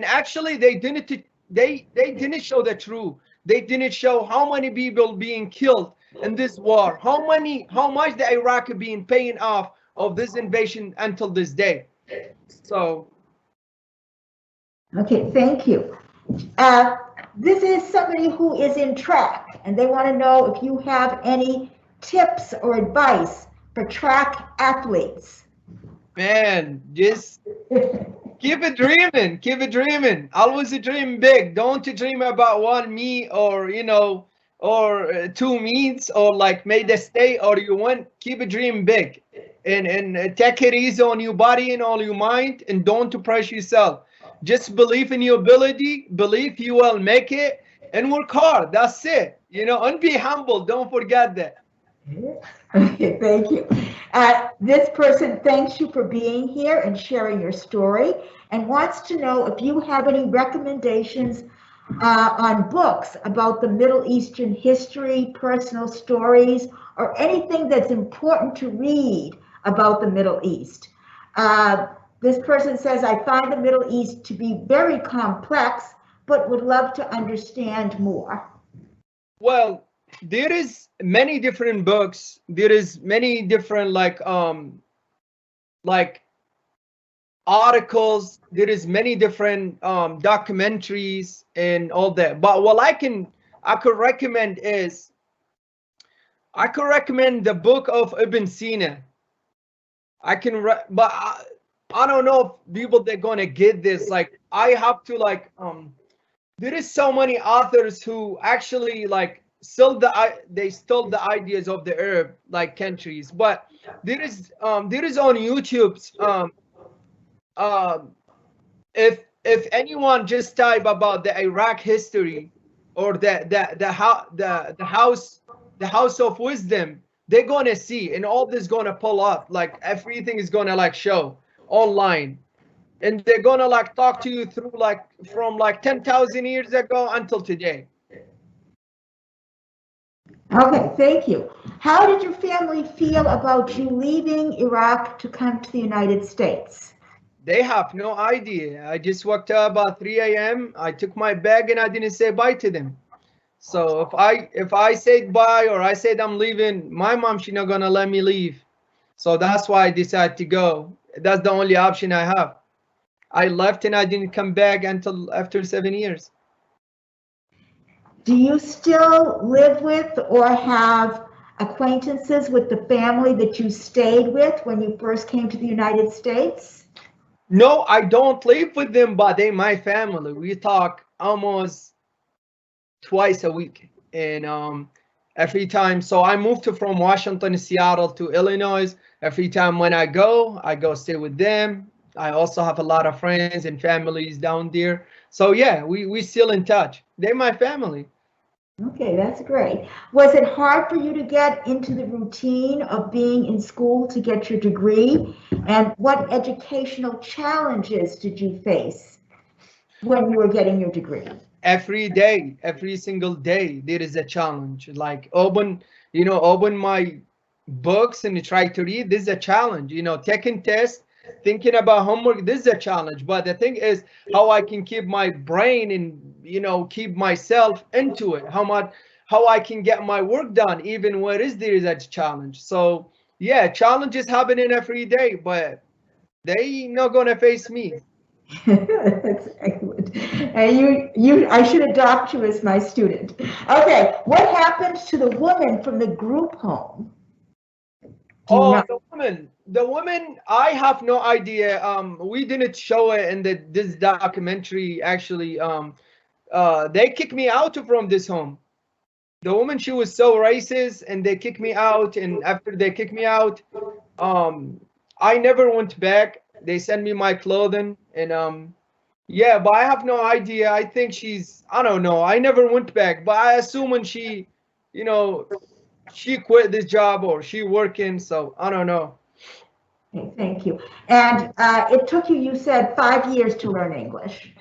actually they didn't show the truth. They didn't show how many people being killed in this war, how much the Iraqi being paying off of this invasion until this day. So Okay, thank you. This is somebody who is in track, and they want to know if you have any tips or advice for track athletes. man, just keep it dreaming, keep it dreaming. Always dream big. Don't dream about one meet or or two meets or like made a state or you win. Keep it dream big, and take it easy on your body and on your mind, and don't pressure yourself. Just believe in your ability, believe you will make it, and work hard. That's it. And be humble. Don't forget that. Okay, thank you. This person thanks you for being here and sharing your story and wants to know if you have any recommendations on books about the Middle Eastern history, personal stories, or anything that's important to read about the Middle East. This person says, I find the Middle East to be very complex, but would love to understand more. Well, there is many different books. There is many different like articles. There is many different documentaries and all that. But what I could recommend is the book of Ibn Sina. But I don't know if people they're gonna get this. Like I have to there is so many authors who actually stole the ideas of the Arab countries. But there is on YouTube's if anyone just type about the Iraq history or the house of wisdom, they're gonna see, and all this gonna pull up, everything is gonna show online, and they're gonna talk to you through from 10,000 years ago until today. Okay, thank you. How did your family feel about you leaving Iraq to come to the United States? They have no idea. I just woke up about 3 a.m. I took my bag and I didn't say bye to them. So if I said bye or I said I'm leaving, my mom, she's not gonna let me leave. So that's why I decided to go. That's the only option I have. I left and I didn't come back until after 7 years. Do you still live with or have acquaintances with the family that you stayed with when you first came to the United States? No, I don't live with them, but they my family. We talk almost twice a week, and every time. So I moved from Washington, Seattle to Illinois. Every time when I go stay with them. I also have a lot of friends and families down there. So yeah, we still in touch. They're my family. Okay, that's great. Was it hard for you to get into the routine of being in school to get your degree? And what educational challenges did you face when you were getting your degree? Every day, every single day, there is a challenge. Open my books and try to read. This is a challenge. Taking tests, thinking about homework, this is a challenge. But the thing is how I can keep my brain and keep myself into it, how I can get my work done even where there is a challenge. So yeah, challenges happening every day, but they not gonna face me. That's excellent. And I should adopt you as my student. Okay, what happened to the woman from the group home? Oh, the woman, I have no idea. We didn't show it in this documentary. Actually, they kicked me out from this home. The woman, she was so racist, and they kicked me out. And after they kicked me out, I never went back. They sent me my clothing, and yeah, but I have no idea. I think I don't know. I never went back, but I assume when she quit this job or she working, so I don't know. Okay, thank you. And it took you, you said, 5 years to learn English.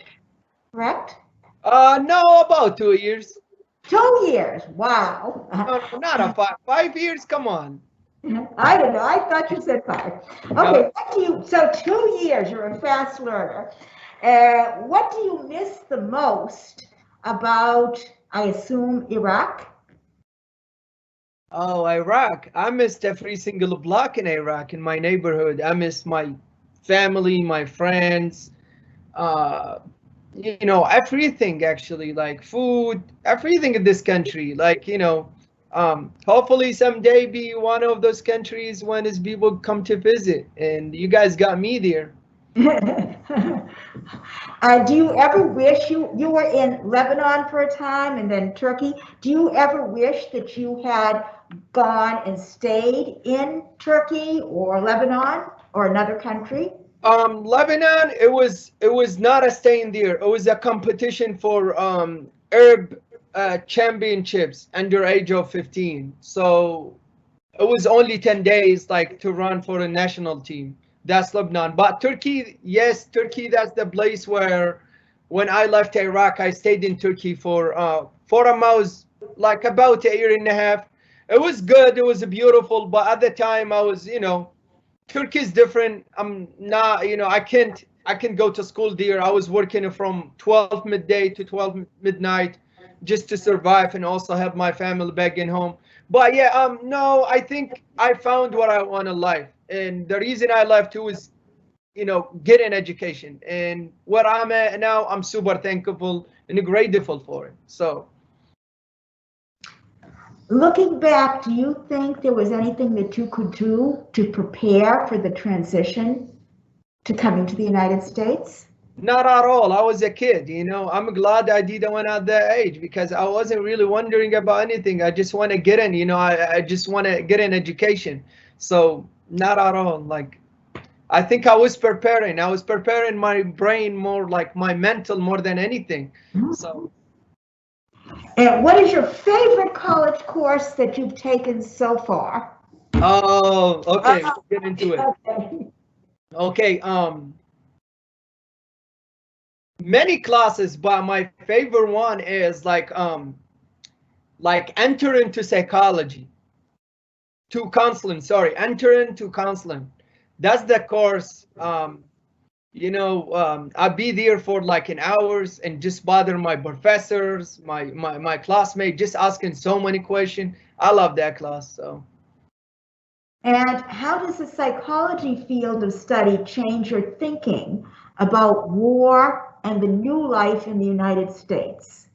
correct? No, about 2 years. 2 years, wow. No, not a 5 years. Come on. I don't know, I thought you said 5. No. Okay, so 2 years, you're a fast learner. What do you miss the most about, I assume, Iraq? Oh, Iraq. I missed every single block in Iraq, in my neighborhood. I missed my family, my friends, everything actually, like food, everything in this country. Like, hopefully someday be one of those countries when his people come to visit. And you guys got me there. Do you ever wish you were in Lebanon for a time and then Turkey? Do you ever wish that you had gone and stayed in Turkey or Lebanon or another country? Lebanon, it was not a staying there. It was a competition for Arab championships under age of 15. So it was only 10 days like to run for a national team. That's Lebanon. But Turkey, yes, Turkey, that's the place where when I left Iraq, I stayed in Turkey for a month, like about a year and a half. It was good, it was beautiful, but at the time I was, Turkey is different. I'm not, I can't go to school there. I was working from 12 midday to 12 midnight just to survive and also help my family back in home. But yeah, no, I think I found what I want in life. And the reason I left too is, get an education. And where I'm at now, I'm super thankful and grateful for it. So. Looking back, do you think there was anything that you could do to prepare for the transition to coming to the United States? Not at all. I was a kid, I'm glad I didn't went at that age because I wasn't really wondering about anything. I just want to get in, I just want to get an education. So not at all. Like, I think I was preparing my brain more, like my mental more than anything. So. And what is your favorite college course that you've taken so far? Oh, okay. Let's get into it. Okay. Many classes, but my favorite one is like enter into psychology. Enter into counseling. That's the course. I'll be there for like an hours and just bother my professors, my classmates, just asking so many questions. I love that class. So. And how does the psychology field of study change your thinking about war and the new life in the United States?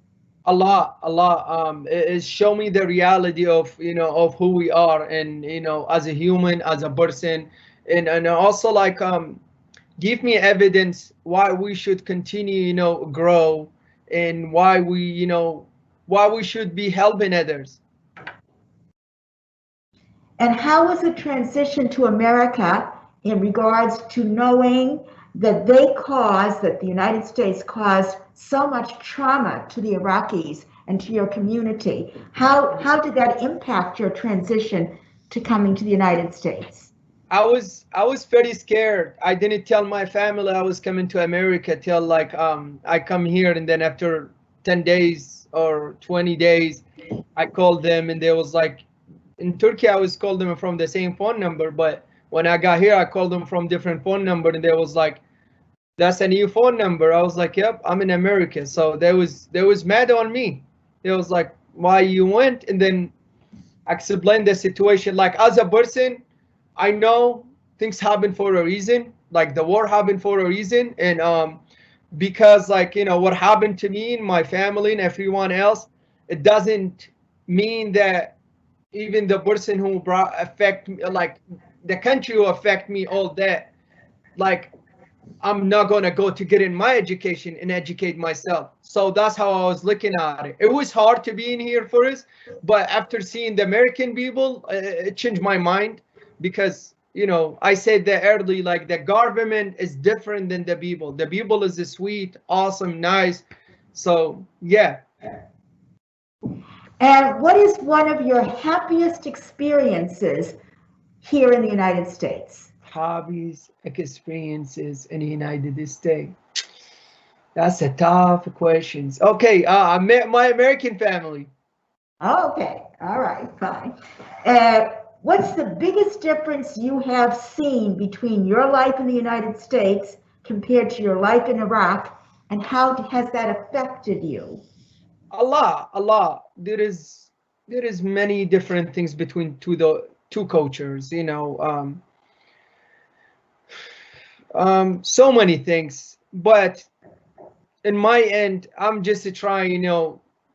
A lot. It show me the reality of of who we are and as a human, as a person, and also like give me evidence why we should continue grow and why we should be helping others. And how was the transition to America in regards to knowing that the United States caused so much trauma to the Iraqis and to your community? How did that impact your transition to coming to the United States? I was very scared. I didn't tell my family I was coming to America till like I come here, and then after 10 days or 20 days, I called them and they was like, in Turkey, I was called them from the same phone number, but when I got here, I called them from different phone number, and they was like, "That's a new phone number." I was like, "Yep, I'm in America." So they was mad on me. They was like, "Why you went?" And then I explained the situation. Like as a person, I know things happen for a reason. Like the war happened for a reason, and because like what happened to me and my family and everyone else, it doesn't mean that even the person who affect me, like the country who affect me, all that, like I'm not gonna go to get in my education and educate myself. So that's how I was looking at it. It was hard to be in here first, but after seeing the American people, it changed my mind because I said that early, like the government is different than the people. The people is sweet, awesome, nice. So yeah. And what is one of your happiest experiences here in the United States? Hobbies, experiences in the United States. That's a tough question. Okay, my American family. Okay, all right, fine. What's the biggest difference you have seen between your life in the United States compared to your life in Iraq, and how has that affected you? A lot. There is many different things between the two cultures. So many things. But in my end, I'm just trying,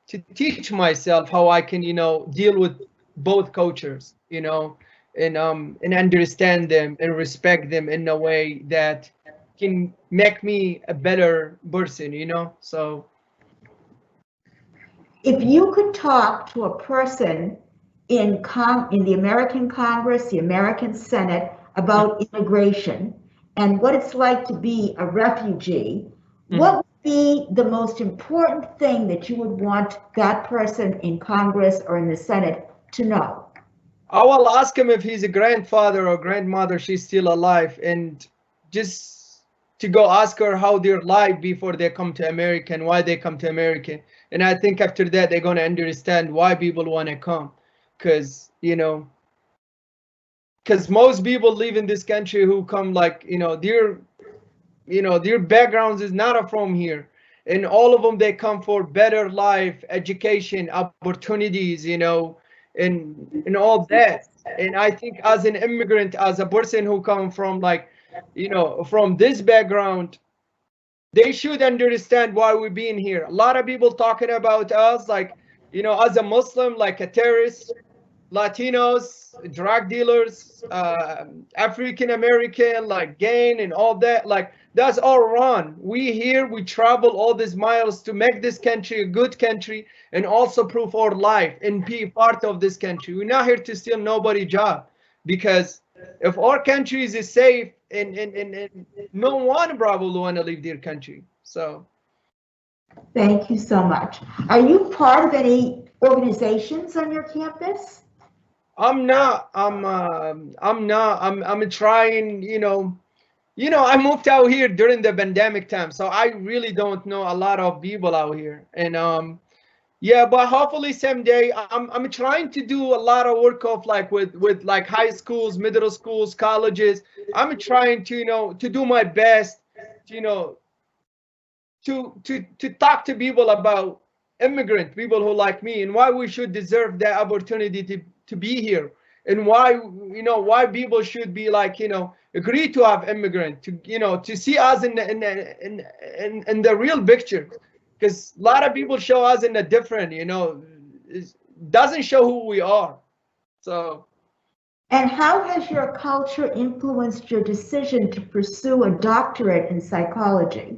to teach myself how I can, deal with both cultures, and understand them and respect them in a way that can make me a better person. So If you could talk to a person in the American Congress, the American Senate, about immigration and what it's like to be a refugee, what would be the most important thing that you would want that person in Congress or in the Senate to know? I will ask him if he's a grandfather or grandmother, she's still alive, and just to go ask her how their life before they come to America and why they come to America. And I think after that, they're going to understand why people want to come. Because, most people live in this country who come their backgrounds is not from here. And all of them, they come for better life, education, opportunities, and all that. And I think as an immigrant, as a person who come from from this background, they should understand why we're being here. A lot of people talking about us as a Muslim, like a terrorist, Latinos, drug dealers, African American, like gang and all that. That's all wrong. We travel all these miles to make this country a good country and also prove our life and be part of this country. We're not here to steal nobody's job, because if our country is safe and no one probably want to leave their country. So Thank you so much. Are you part of any organizations on your campus? I'm not. I'm not. I'm trying. I moved out here during the pandemic time, so I really don't know a lot of people out here. And yeah, but hopefully someday I'm trying to do a lot of work of with high schools, middle schools, colleges. I'm trying to do my best, you know, to talk to people about immigrant people who like me and why we should deserve that opportunity to be here, and why people should be agree to have immigrant to see us in the real picture, because a lot of people show us in a different doesn't show who we are. So And how has your culture influenced your decision to pursue a doctorate in psychology?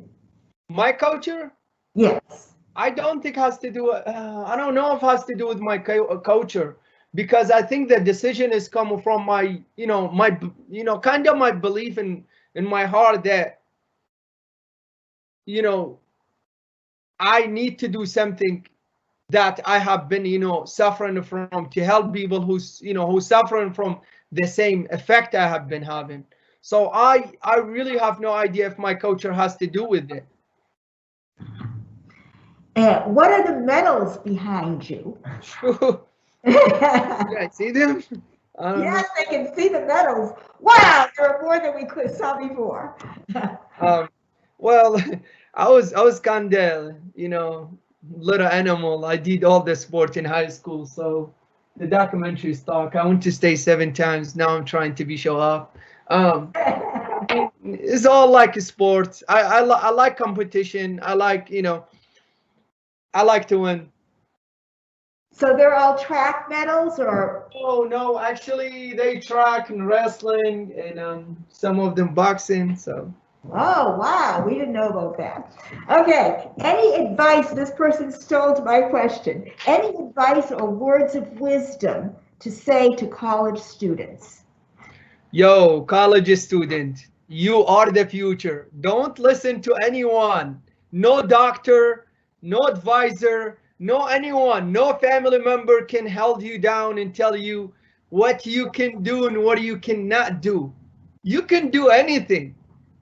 my culture, Yes. I don't think has to do. I don't know if it has to do with my culture, because I think the decision is coming from my, kind of my belief in my heart that, I need to do something that I have been, suffering from, to help people who's suffering from the same effect I have been having. So I really have no idea if my culture has to do with it. What are the medals behind you? Yeah, I see them. Yes, I can see the medals. Wow, there are more than we saw before. Well, I was kind of, little animal. I did all the sport in high school, so the documentary stock. I went to state 7 times. Now I'm trying to be show off. It's all like a sport. I like competition. I like to win. So they're all track medals, or? Oh no, actually they track and wrestling, and some of them boxing. So. Oh, wow, we didn't know about that. Okay, any advice, this person stole my question, any advice or words of wisdom to say to college students? Yo, college student, you are the future. Don't listen to anyone. No doctor, no advisor, no anyone, no family member can hold you down and tell you what you can do and what you cannot do. You can do anything.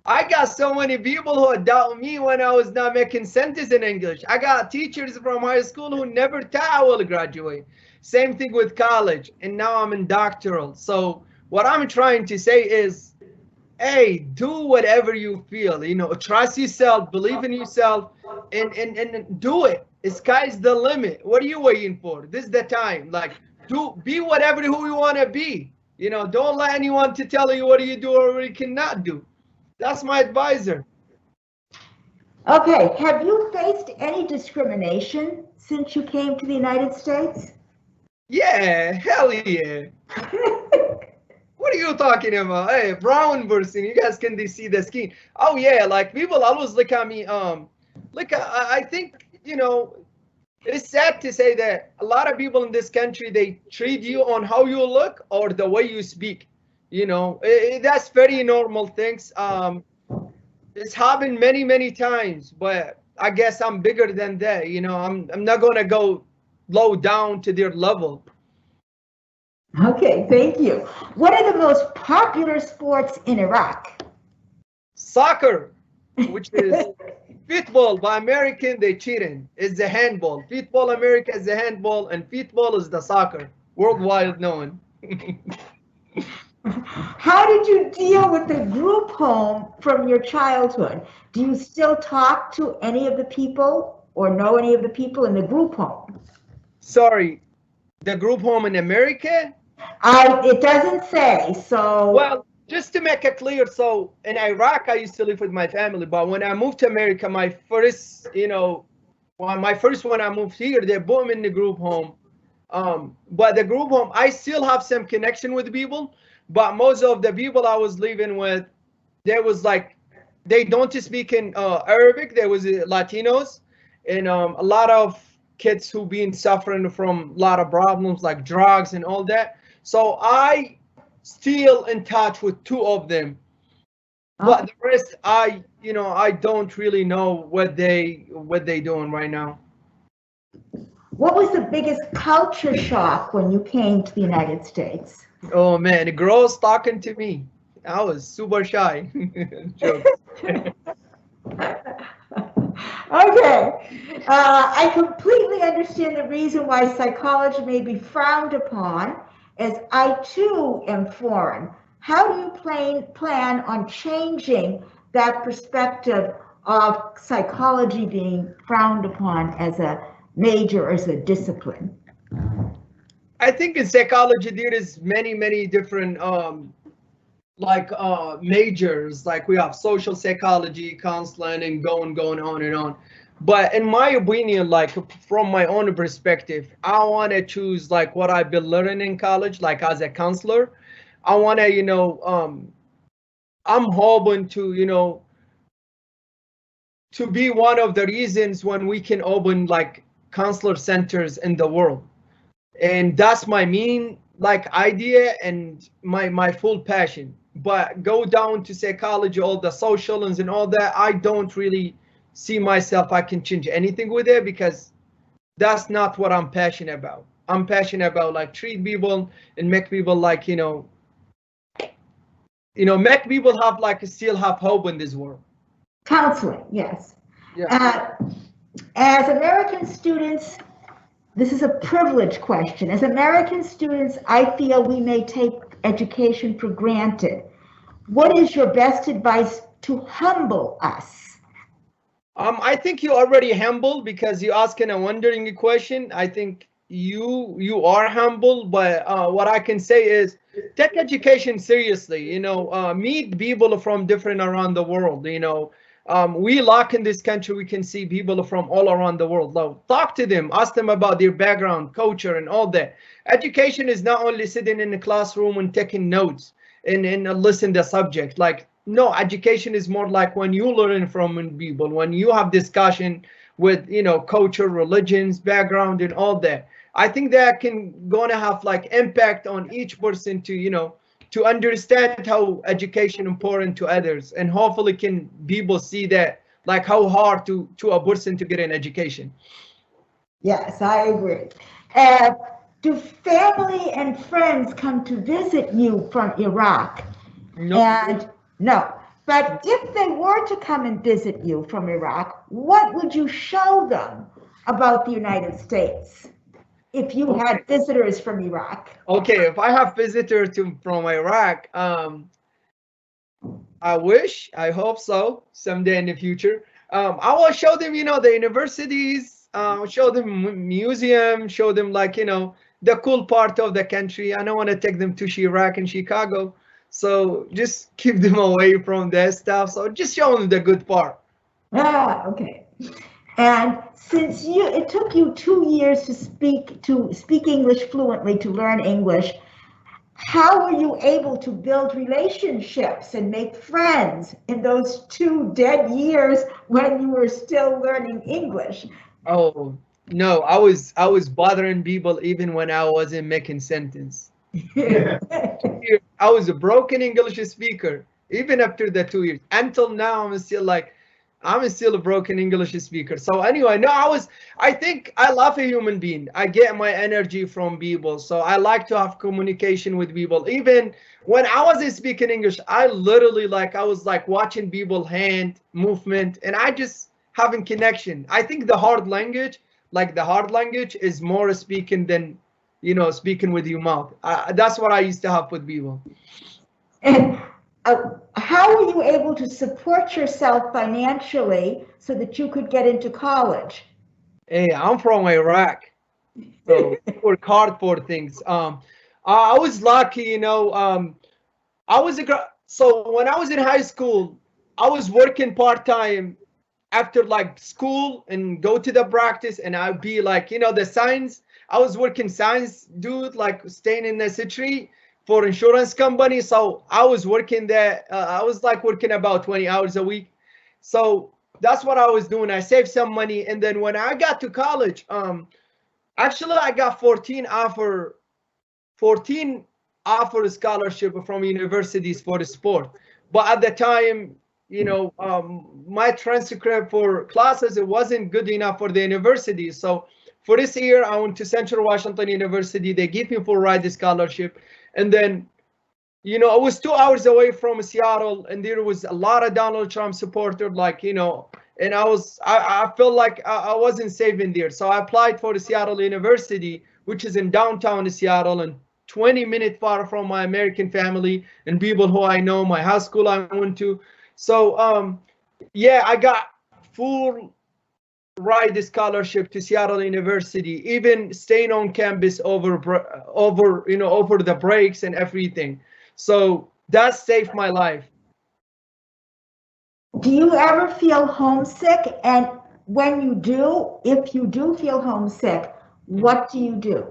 I got so many people who doubt me when I was not making sentences in English. I got teachers from high school who never thought I will graduate. Same thing with college, and now I'm in doctoral. So what I'm trying to say is, hey, do whatever you feel. Trust yourself, believe in yourself, and do it. The sky's the limit. What are you waiting for? This is the time. Like, be whatever who you want to be. Don't let anyone to tell you what you do or what you cannot do. That's my advisor. Okay, have you faced any discrimination since you came to the United States? Yeah, hell yeah. What are you talking about? Hey, brown person, you guys can see the skin. Oh yeah, like people always look at me. I think it's sad to say that a lot of people in this country, they treat you on how you look or the way you speak. That's very normal things. It's happened many times, but I guess I'm bigger than that. I'm not gonna go low down to their level. Okay, thank you. What are the most popular sports in Iraq? Soccer, which is football. By American, they cheating. It's the handball. Football America is the handball, and football is the soccer. Worldwide known. How did you deal with the group home from your childhood? Do you still talk to any of the people or know any of the people in the group home? Sorry, the group home in America? It doesn't say, so. Well, just to make it clear, so in Iraq, I used to live with my family, but when I moved to America, my first when I moved here, they put me in the group home. But the group home, I still have some connection with people, but most of the people I was living with, they don't speak in Arabic. There was Latinos and a lot of kids who been suffering from a lot of problems like drugs and all that. So I still in touch with two of them, but the rest I don't really know what they doing right now. What was the biggest culture shock when you came to the United States? Oh man, the girls talking to me. I was super shy. Okay, I completely understand the reason why psychology may be frowned upon, as I too am foreign. How do you plan on changing that perspective of psychology being frowned upon as a major, as a discipline? I think in psychology there is many different majors. Like we have social psychology, counseling, and going on and on. But in my opinion, like from my own perspective, I want to choose like what I've been learning in college, like as a counselor. I want to, I'm hoping to, to be one of the reasons when we can open like counselor centers in the world. And that's my main idea and my full passion. But go down to psychology, all the social and all that, I don't really see myself I can change anything with it, because that's not what I'm passionate about. I'm passionate about like treat people and make people like make people have still have hope in this world. Counseling, yes. Yeah. As American students, this is a privilege question. As American students, I feel we may take education for granted. What is your best advice to humble us? I think you're already humble because you're asking a wondering question. I think you are humble, but what I can say is take education seriously. Meet people from different around the world. We lock in this country, we can see people from all around the world. Talk to them, ask them about their background, culture, and all that. Education is not only sitting in the classroom and taking notes and listen to the subject. No, education is more like when you learn from people, when you have discussion with, culture, religions, background, and all that. I think that can gonna have impact on each person to understand how education important to others, and hopefully can people see that how hard to a person to get an education. Yes, I agree. Do family and friends come to visit you from Iraq? No. And no. But if they were to come and visit you from Iraq, what would you show them about the United States if you had visitors from Iraq? Okay, if I have visitors from Iraq, I hope so, someday in the future. I will show them, the universities, show them museum, show them like, the cool part of the country. I don't want to take them to Iraq and Chicago. So just keep them away from that stuff. So just show them the good part. Ah, okay. And since it took you 2 years to speak English fluently, to learn English, how were you able to build relationships and make friends in those 2 dead years when you were still learning English? Oh no, I was bothering people even when I wasn't making sentence. I was a broken English speaker even after the 2 years. Until now, I'm still a broken English speaker. So anyway, no, I think I love a human being. I get my energy from people. So I like to have communication with people. Even when I wasn't speaking English, I literally I was watching people hand movement and I just having connection. I think the hard language is more speaking than, speaking with your mouth. That's what I used to have with people. And how were you able to support yourself financially so that you could get into college? Hey, I'm from Iraq, so we work hard for things. I was lucky, so when I was in high school, I was working part-time after school and go to the practice, and I'd be the science. I was working science dude, staying in the city for insurance company. So I was working there. I was working about 20 hours a week. So that's what I was doing. I saved some money. And then when I got to college, actually I got 14 offer scholarship from universities for the sport. But at the time, my transcript for classes, it wasn't good enough for the university. So for this year, I went to Central Washington University. They gave me full ride scholarship. And then, I was 2 hours away from Seattle, and there was a lot of Donald Trump supporters, and I felt like I wasn't safe in there. So I applied for the Seattle University, which is in downtown Seattle and 20 minutes far from my American family and people who I know, my high school I went to. So, yeah, I got full ride scholarship to Seattle University, even staying on campus over the breaks and everything. So that saved my life. Do you ever feel homesick? And when you do, if you do feel homesick, what do you do?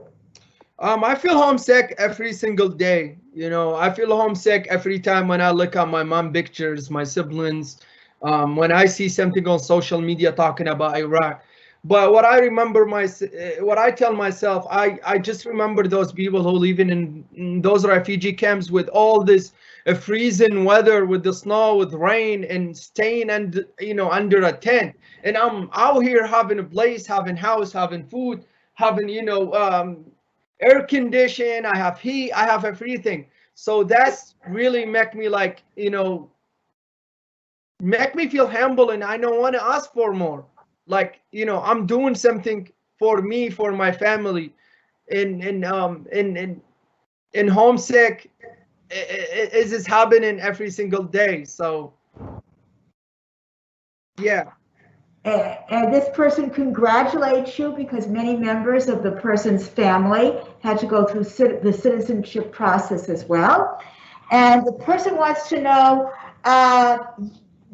I feel homesick every single day. I feel homesick every time when I look at my mom pictures, my siblings, when I see something on social media talking about Iraq. But what I tell myself, I just remember those people who live in those refugee camps with all this freezing weather, with the snow, with rain, and staying under a tent. And I'm out here having a place, having house, having food, having air condition. I have heat. I have everything. So that's really make me make me feel humble, and I don't want to ask for more. I'm doing something for me, for my family, in homesick. It is happening every single day. So yeah. And this person congratulates you because many members of the person's family had to go through the citizenship process as well. And the person wants to know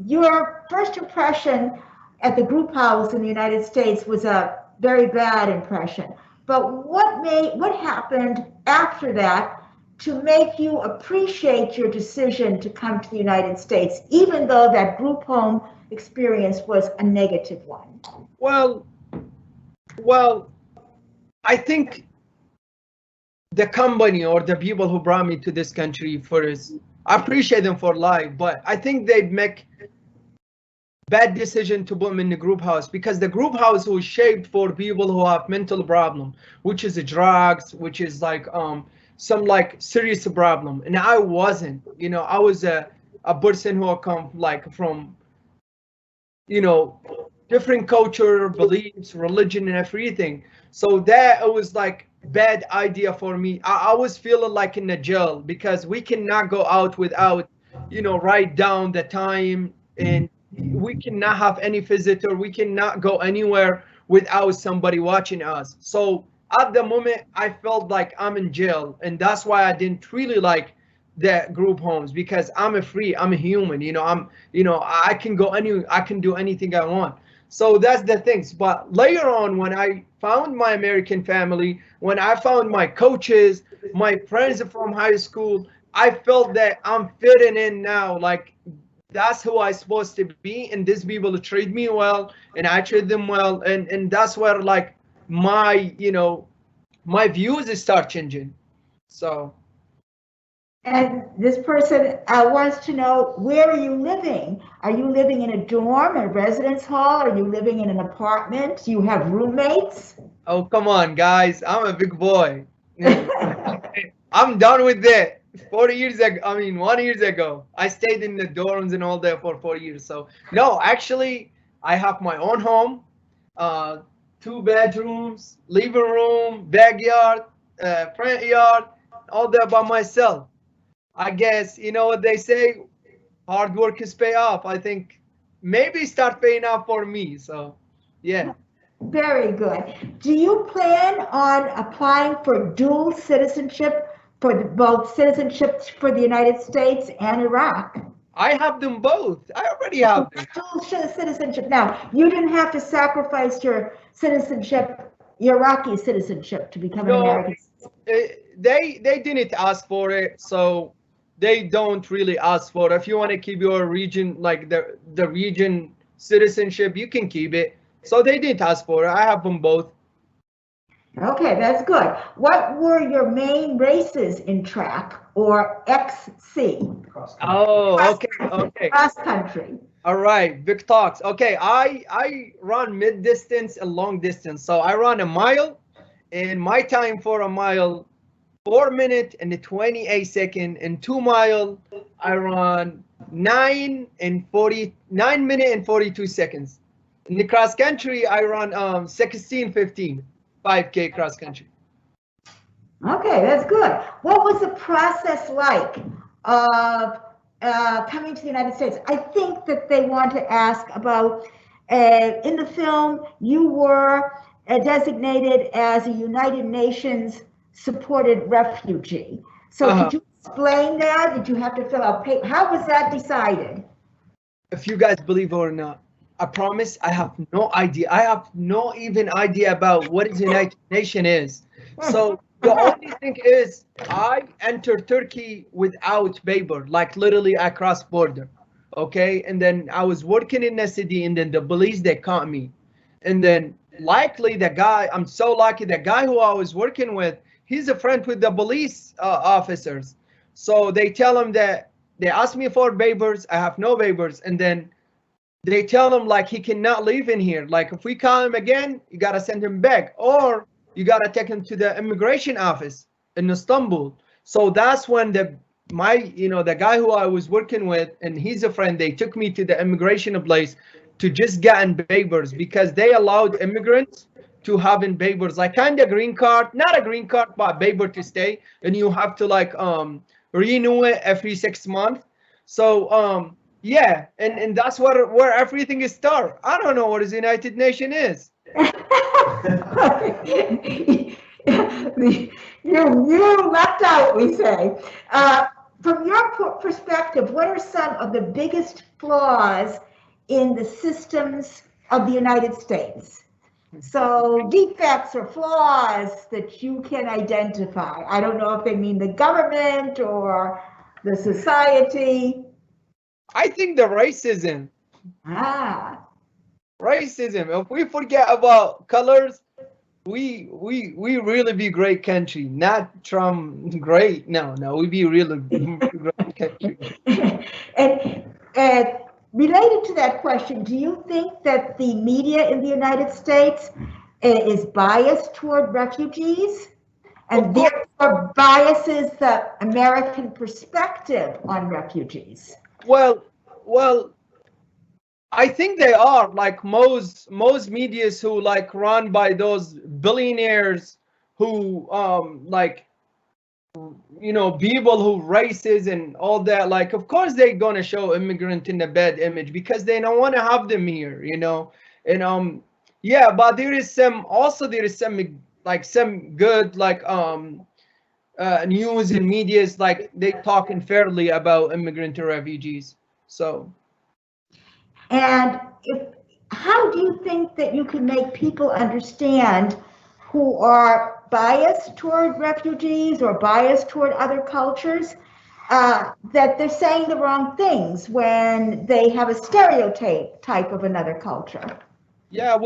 your first impression at the group house in the United States was a very bad impression. But what happened after that to make you appreciate your decision to come to the United States, even though that group home experience was a negative one? Well, I think the company or the people who brought me to this country I appreciate them for life, but I think they make bad decision to put them in the group house, because the group house was shaped for people who have mental problem, which is drugs, which is some serious problem. And I wasn't, I was a person who come like from, you know, different culture, beliefs, religion, and everything. So that it was like bad idea for me. I was feeling like in a jail because we cannot go out without, you know, write down the time, and we cannot have any visitor. We cannot go anywhere without somebody watching us. So at the moment, I felt like I'm in jail, and that's why I didn't really like the group homes, because I'm a free, I'm a human. You know, I can go I can do anything I want. So that's the things. But later on, when I found my American family, when I found my coaches, my friends from high school, I felt that I'm fitting in now. Like that's who I supposed to be, and these people treat me well, and I treat them well, and that's where like my, you know, my views start changing. So. And this person wants to know, where are you living? Are you living in a dorm, a residence hall? Are you living in an apartment? Do you have roommates? Oh, come on, guys. I'm a big boy. I'm done with that. 40 years ago, I mean, 1 year ago, I stayed in the dorms and all that for 4 years. So, no, actually, I have my own home, 2 bedrooms, living room, backyard, front yard, all that by myself. I guess, you know what they say, hard work is pay off. I think maybe start paying off for me. So, yeah. Very good. Do you plan on applying for dual citizenship, for both citizenship for the United States and Iraq? I have them both. I already have them. Dual citizenship. Now, you didn't have to sacrifice your citizenship, your Iraqi citizenship, to become an American. They didn't ask for it, so they don't really ask for it. If you want to keep your region, like the region citizenship, you can keep it. So they didn't ask for it. I have them both. Okay, that's good. What were your main races in track or XC? Oh, okay. Cross country. All right, big talks. Okay, I run mid distance and long distance. So I run a mile, and my time for a mile, 4 minutes and 28 seconds, and 2 mile I run 9 minutes and 42 seconds. In the cross country, I run 16:15, 5K cross country. Okay, that's good. What was the process like of coming to the United States? I think that they want to ask about, in the film, you were designated as a United Nations supported refugee. So could you explain that? Did you have to fill out paper? How was that decided? If you guys believe it or not, I promise I have no idea. I have no even idea about what the United Nations is. So the only thing is I entered Turkey without paper, like literally I crossed border. Okay. And then I was working in the city, and then the police, they caught me. And then likely the guy, I'm so lucky, the guy who I was working with, he's a friend with the police officers. So they tell him that they ask me for papers. I have no papers. And then they tell him like he cannot live in here. Like if we call him again, you got to send him back, or you got to take him to the immigration office in Istanbul. So that's when the guy who I was working with, and he's a friend, they took me to the immigration place to just get in papers, because they allowed immigrants to have in papers, like kind of green card, not a green card, but paper to stay, and you have to like renew it every 6 months. So yeah, and that's where everything is start. I don't know what the United Nations is. You left out, we say. From your perspective, what are some of the biggest flaws in the systems of the United States? So defects or flaws that you can identify. I don't know if they mean the government or the society. I think the racism. Racism. If we forget about colors, we really be great country. Not Trump great. No, we be really great country. And related to that question, do you think that the media in the United States is biased toward refugees, and therefore biases the American perspective on refugees? Well, well, I think they are like most medias who like run by those billionaires who like people who races and all that. Like, of course they're gonna show immigrant in a bad image because they don't want to have them here, and yeah, but there is some like some good like news and medias like they talking fairly about immigrant and refugees. So And how do you think that you can make people understand who are biased toward refugees or biased toward other cultures, that they're saying the wrong things when they have a stereotype type of another culture? yeah,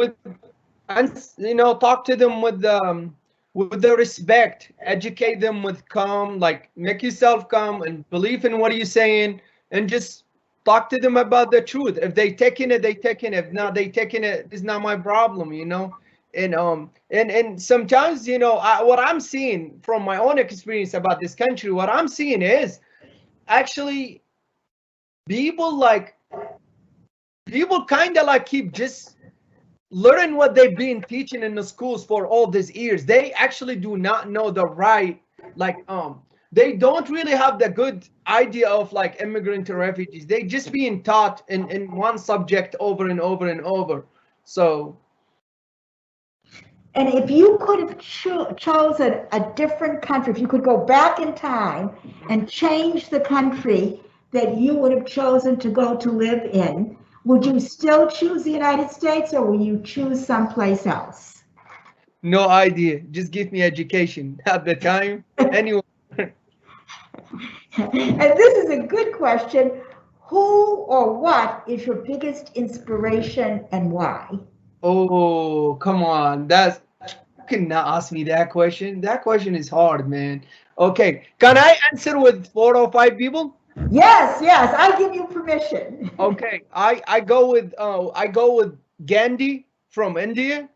and talk to them with the respect, educate them with calm, like make yourself calm and believe in what you're saying, and just talk to them about the truth. If they taking it, they taking it. If not, they taking it. It's not my problem. And sometimes what I'm seeing from my own experience about this country, what I'm seeing is actually people like people kind of like keep just learn what they've been teaching in the schools for all these years. They actually do not know the right, like they don't really have the good idea of like immigrant or refugees. They just being taught in one subject over and over and over. So And if you could have chosen a different country, if you could go back in time and change the country that you would have chosen to go to live in, would you still choose the United States or will you choose someplace else? no idea. Just give me education at the time. Anyway. And this is a good question. Who or what is your biggest inspiration and why? Oh, come on. You cannot ask me that question. That question is hard, man. Okay. Can I answer with 4 or 5 people? Yes, yes, I give you permission. Okay. I go with Gandhi from India.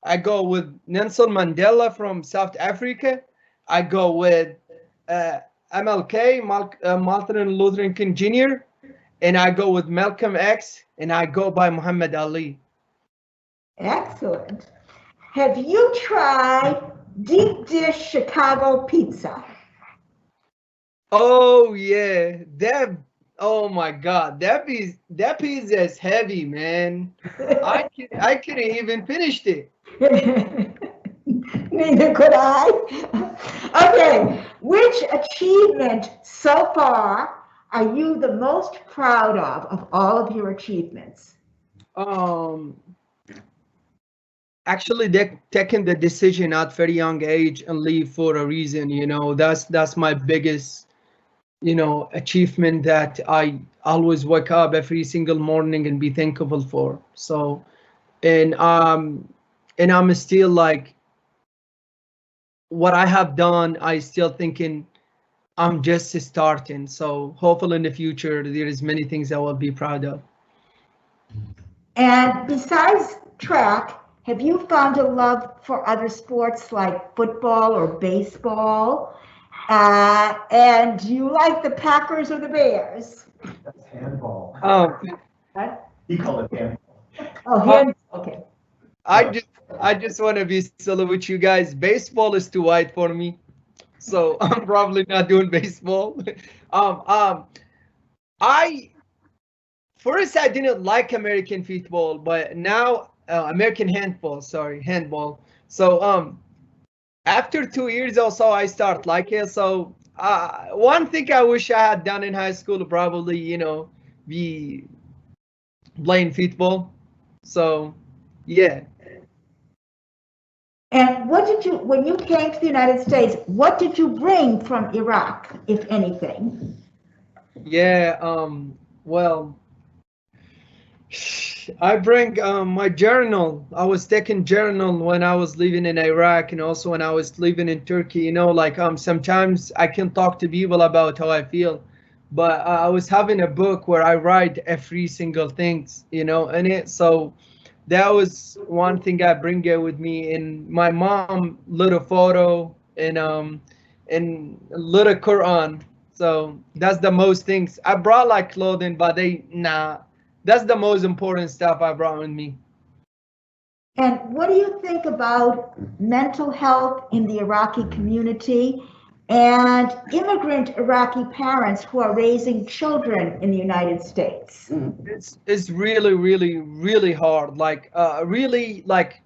I go with Nelson Mandela from South Africa. I go with uh, MLK, Martin Luther King Jr., and I go with Malcolm X, and I go by Muhammad Ali. Excellent. Have you tried deep dish Chicago pizza? Oh yeah, oh my God, that pizza is heavy, man. I couldn't even finish it. Neither could I. Okay, which achievement so far are you the most proud of all of your achievements? Um, Actually, they taking the decision at very young age and leave for a reason. That's my biggest achievement that I always wake up every single morning and be thankful for. So, and I'm still like what I have done. I still thinking I'm just starting. So hopefully in the future there is many things I will be proud of. And besides track, have you found a love for other sports like football or baseball? And do you like the Packers or the Bears? That's handball. What? You call it handball. Oh, hand. Okay. I just want to be silly with you guys. Baseball is too wide for me, so I'm probably not doing baseball. um, um, I First I didn't like American football, but now American handball. Sorry, handball. So after 2 years or so, I start like it. So one thing I wish I had done in high school probably be playing football. So yeah. And when you came to the United States, what did you bring from Iraq, if anything? Yeah, well, I bring my journal. I was taking journal when I was living in Iraq and also when I was living in Turkey. Like sometimes I can talk to people about how I feel, but I was having a book where I write every single things, in it. So that was one thing I bring it with me. And my mom little photo and little Quran. So that's the most things I brought, like clothing, but that's the most important stuff I brought with me. And what do you think about mental health in the Iraqi community and immigrant Iraqi parents who are raising children in the United States? It's really, really, really hard. Like really, like,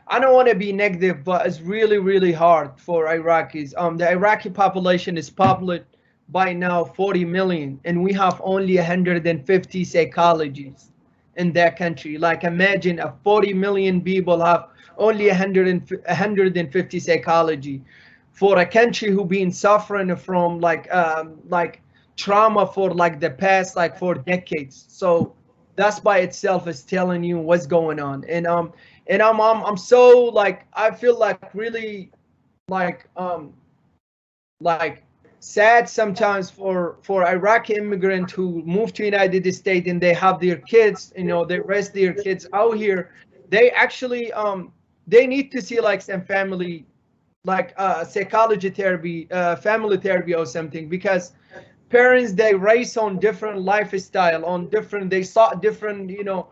I don't want to be negative, but it's really, really hard for Iraqis. The Iraqi population is populated by now 40 million, and we have only 150 psychologists in that country. Like, imagine a 40 million people have only 150 psychology for a country who been suffering from like trauma for like the past like for decades. So that's by itself is telling you what's going on. And I'm so like I feel like really like like sad sometimes for Iraqi immigrants who move to United States and they have their kids, you know, they raise their kids out here. They actually they need to see like some family like psychology therapy, family therapy or something, because parents they raise on different lifestyle, on different, they saw different, you know,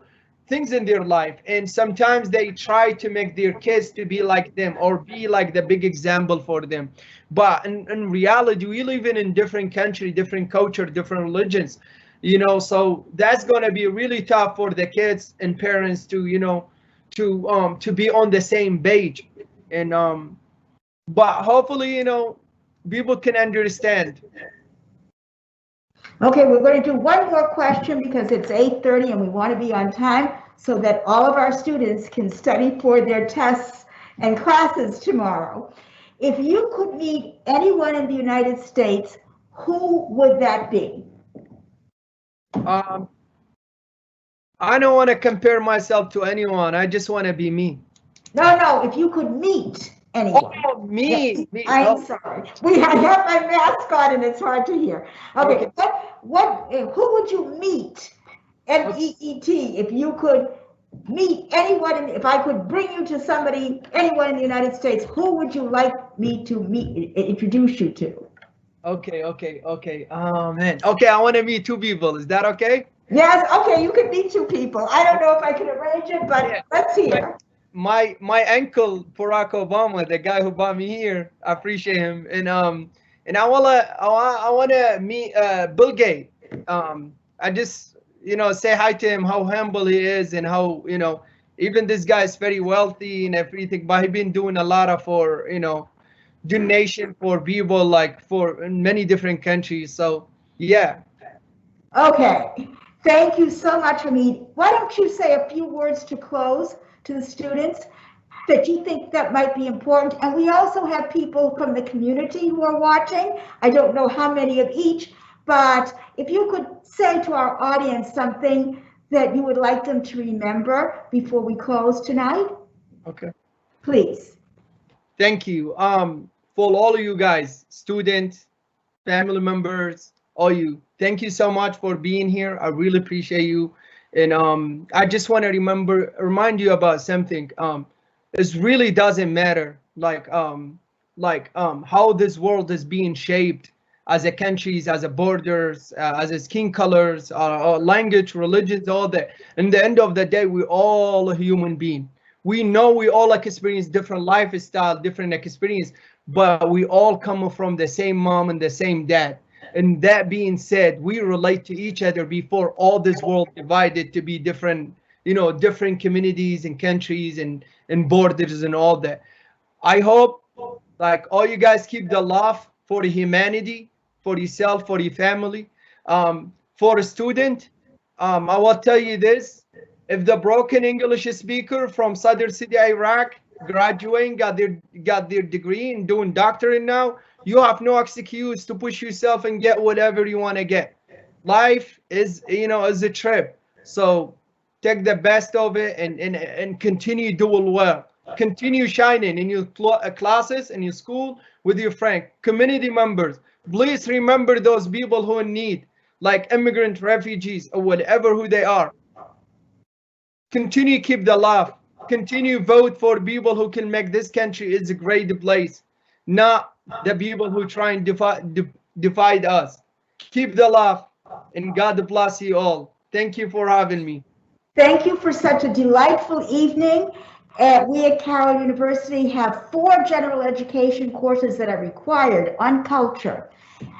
things in their life, and sometimes they try to make their kids to be like them or be like the big example for them. But in reality, we live in different country, different culture, different religions, you know, so that's going to be really tough for the kids and parents to, you know, to be on the same page. And but hopefully, you know, people can understand. Okay, we're going to do one more question because it's 8:30 and we want to be on time so that all of our students can study for their tests and classes tomorrow. If you could meet anyone in the United States, who would that be? I don't want to compare myself to anyone. I just want to be me. No, if you could meet anyone. Oh, me. Yes, I'm sorry. I have my mask on and it's hard to hear. Okay. Who would you meet? M-E-E-T, if you could meet anyone, if I could bring you to somebody, anyone in the United States, who would you like me to introduce you to? Okay. Oh man. Okay, I want to meet two people. Is that okay? Yes, okay, you could meet two people. I don't know if I can arrange it, but yeah. Let's hear. My uncle Barack Obama, the guy who brought me here, I appreciate him, and I wanna meet Bill Gates. I just, you know, say hi to him, how humble he is, and how, you know, even this guy is very wealthy and everything, but he's been doing a lot of for, you know, donation for people like for in many different countries. So yeah. Okay, thank you so much, Hameed. Why don't you say a few words to close to the students that you think that might be important? And we also have people from the community who are watching. I don't know how many of each, but if you could say to our audience something that you would like them to remember before we close tonight. Okay. Please. Thank you. For all of you guys, students, family members, all you, thank you so much for being here. I really appreciate you. And I just want to remind you about something. It really doesn't matter how this world is being shaped as a countries, as a borders, as a skin colors, language, religions, all that. In the end of the day, we all a human being. We know we all experience different lifestyle, different experience, but we all come from the same mom and the same dad. And that being said, we relate to each other before all this world divided to be different, you know, different communities and countries and borders and all that. I hope like all you guys keep the love for the humanity, for yourself, for your family. For a student, I will tell you this: if the broken English speaker from Sadr City, Iraq, graduating, got their degree and doing doctorate now, you have no excuse to push yourself and get whatever you want to get. Life is, you know, is a trip. So take the best of it and continue doing well. Continue shining in your classes, in your school, with your friends, community members. Please remember those people who are in need, like immigrant refugees or whatever who they are. Continue keep the love. Continue vote for people who can make this country is a great place, not the people who try and divide us. Keep the love, and God bless you all. Thank you for having me. Thank you for such a delightful evening. We at Carroll University have 4 general education courses that are required on culture.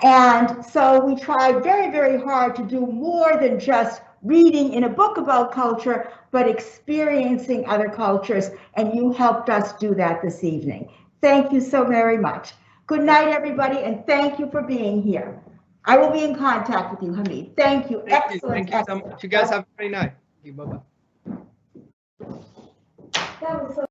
And so we tried very, very hard to do more than just reading in a book about culture, but experiencing other cultures. And you helped us do that this evening. Thank you so very much. Good night, everybody, and thank you for being here. I will be in contact with you, Hameed. Thank you. Excellent. Thank you so much. You guys have a great night. Bye-bye. That was so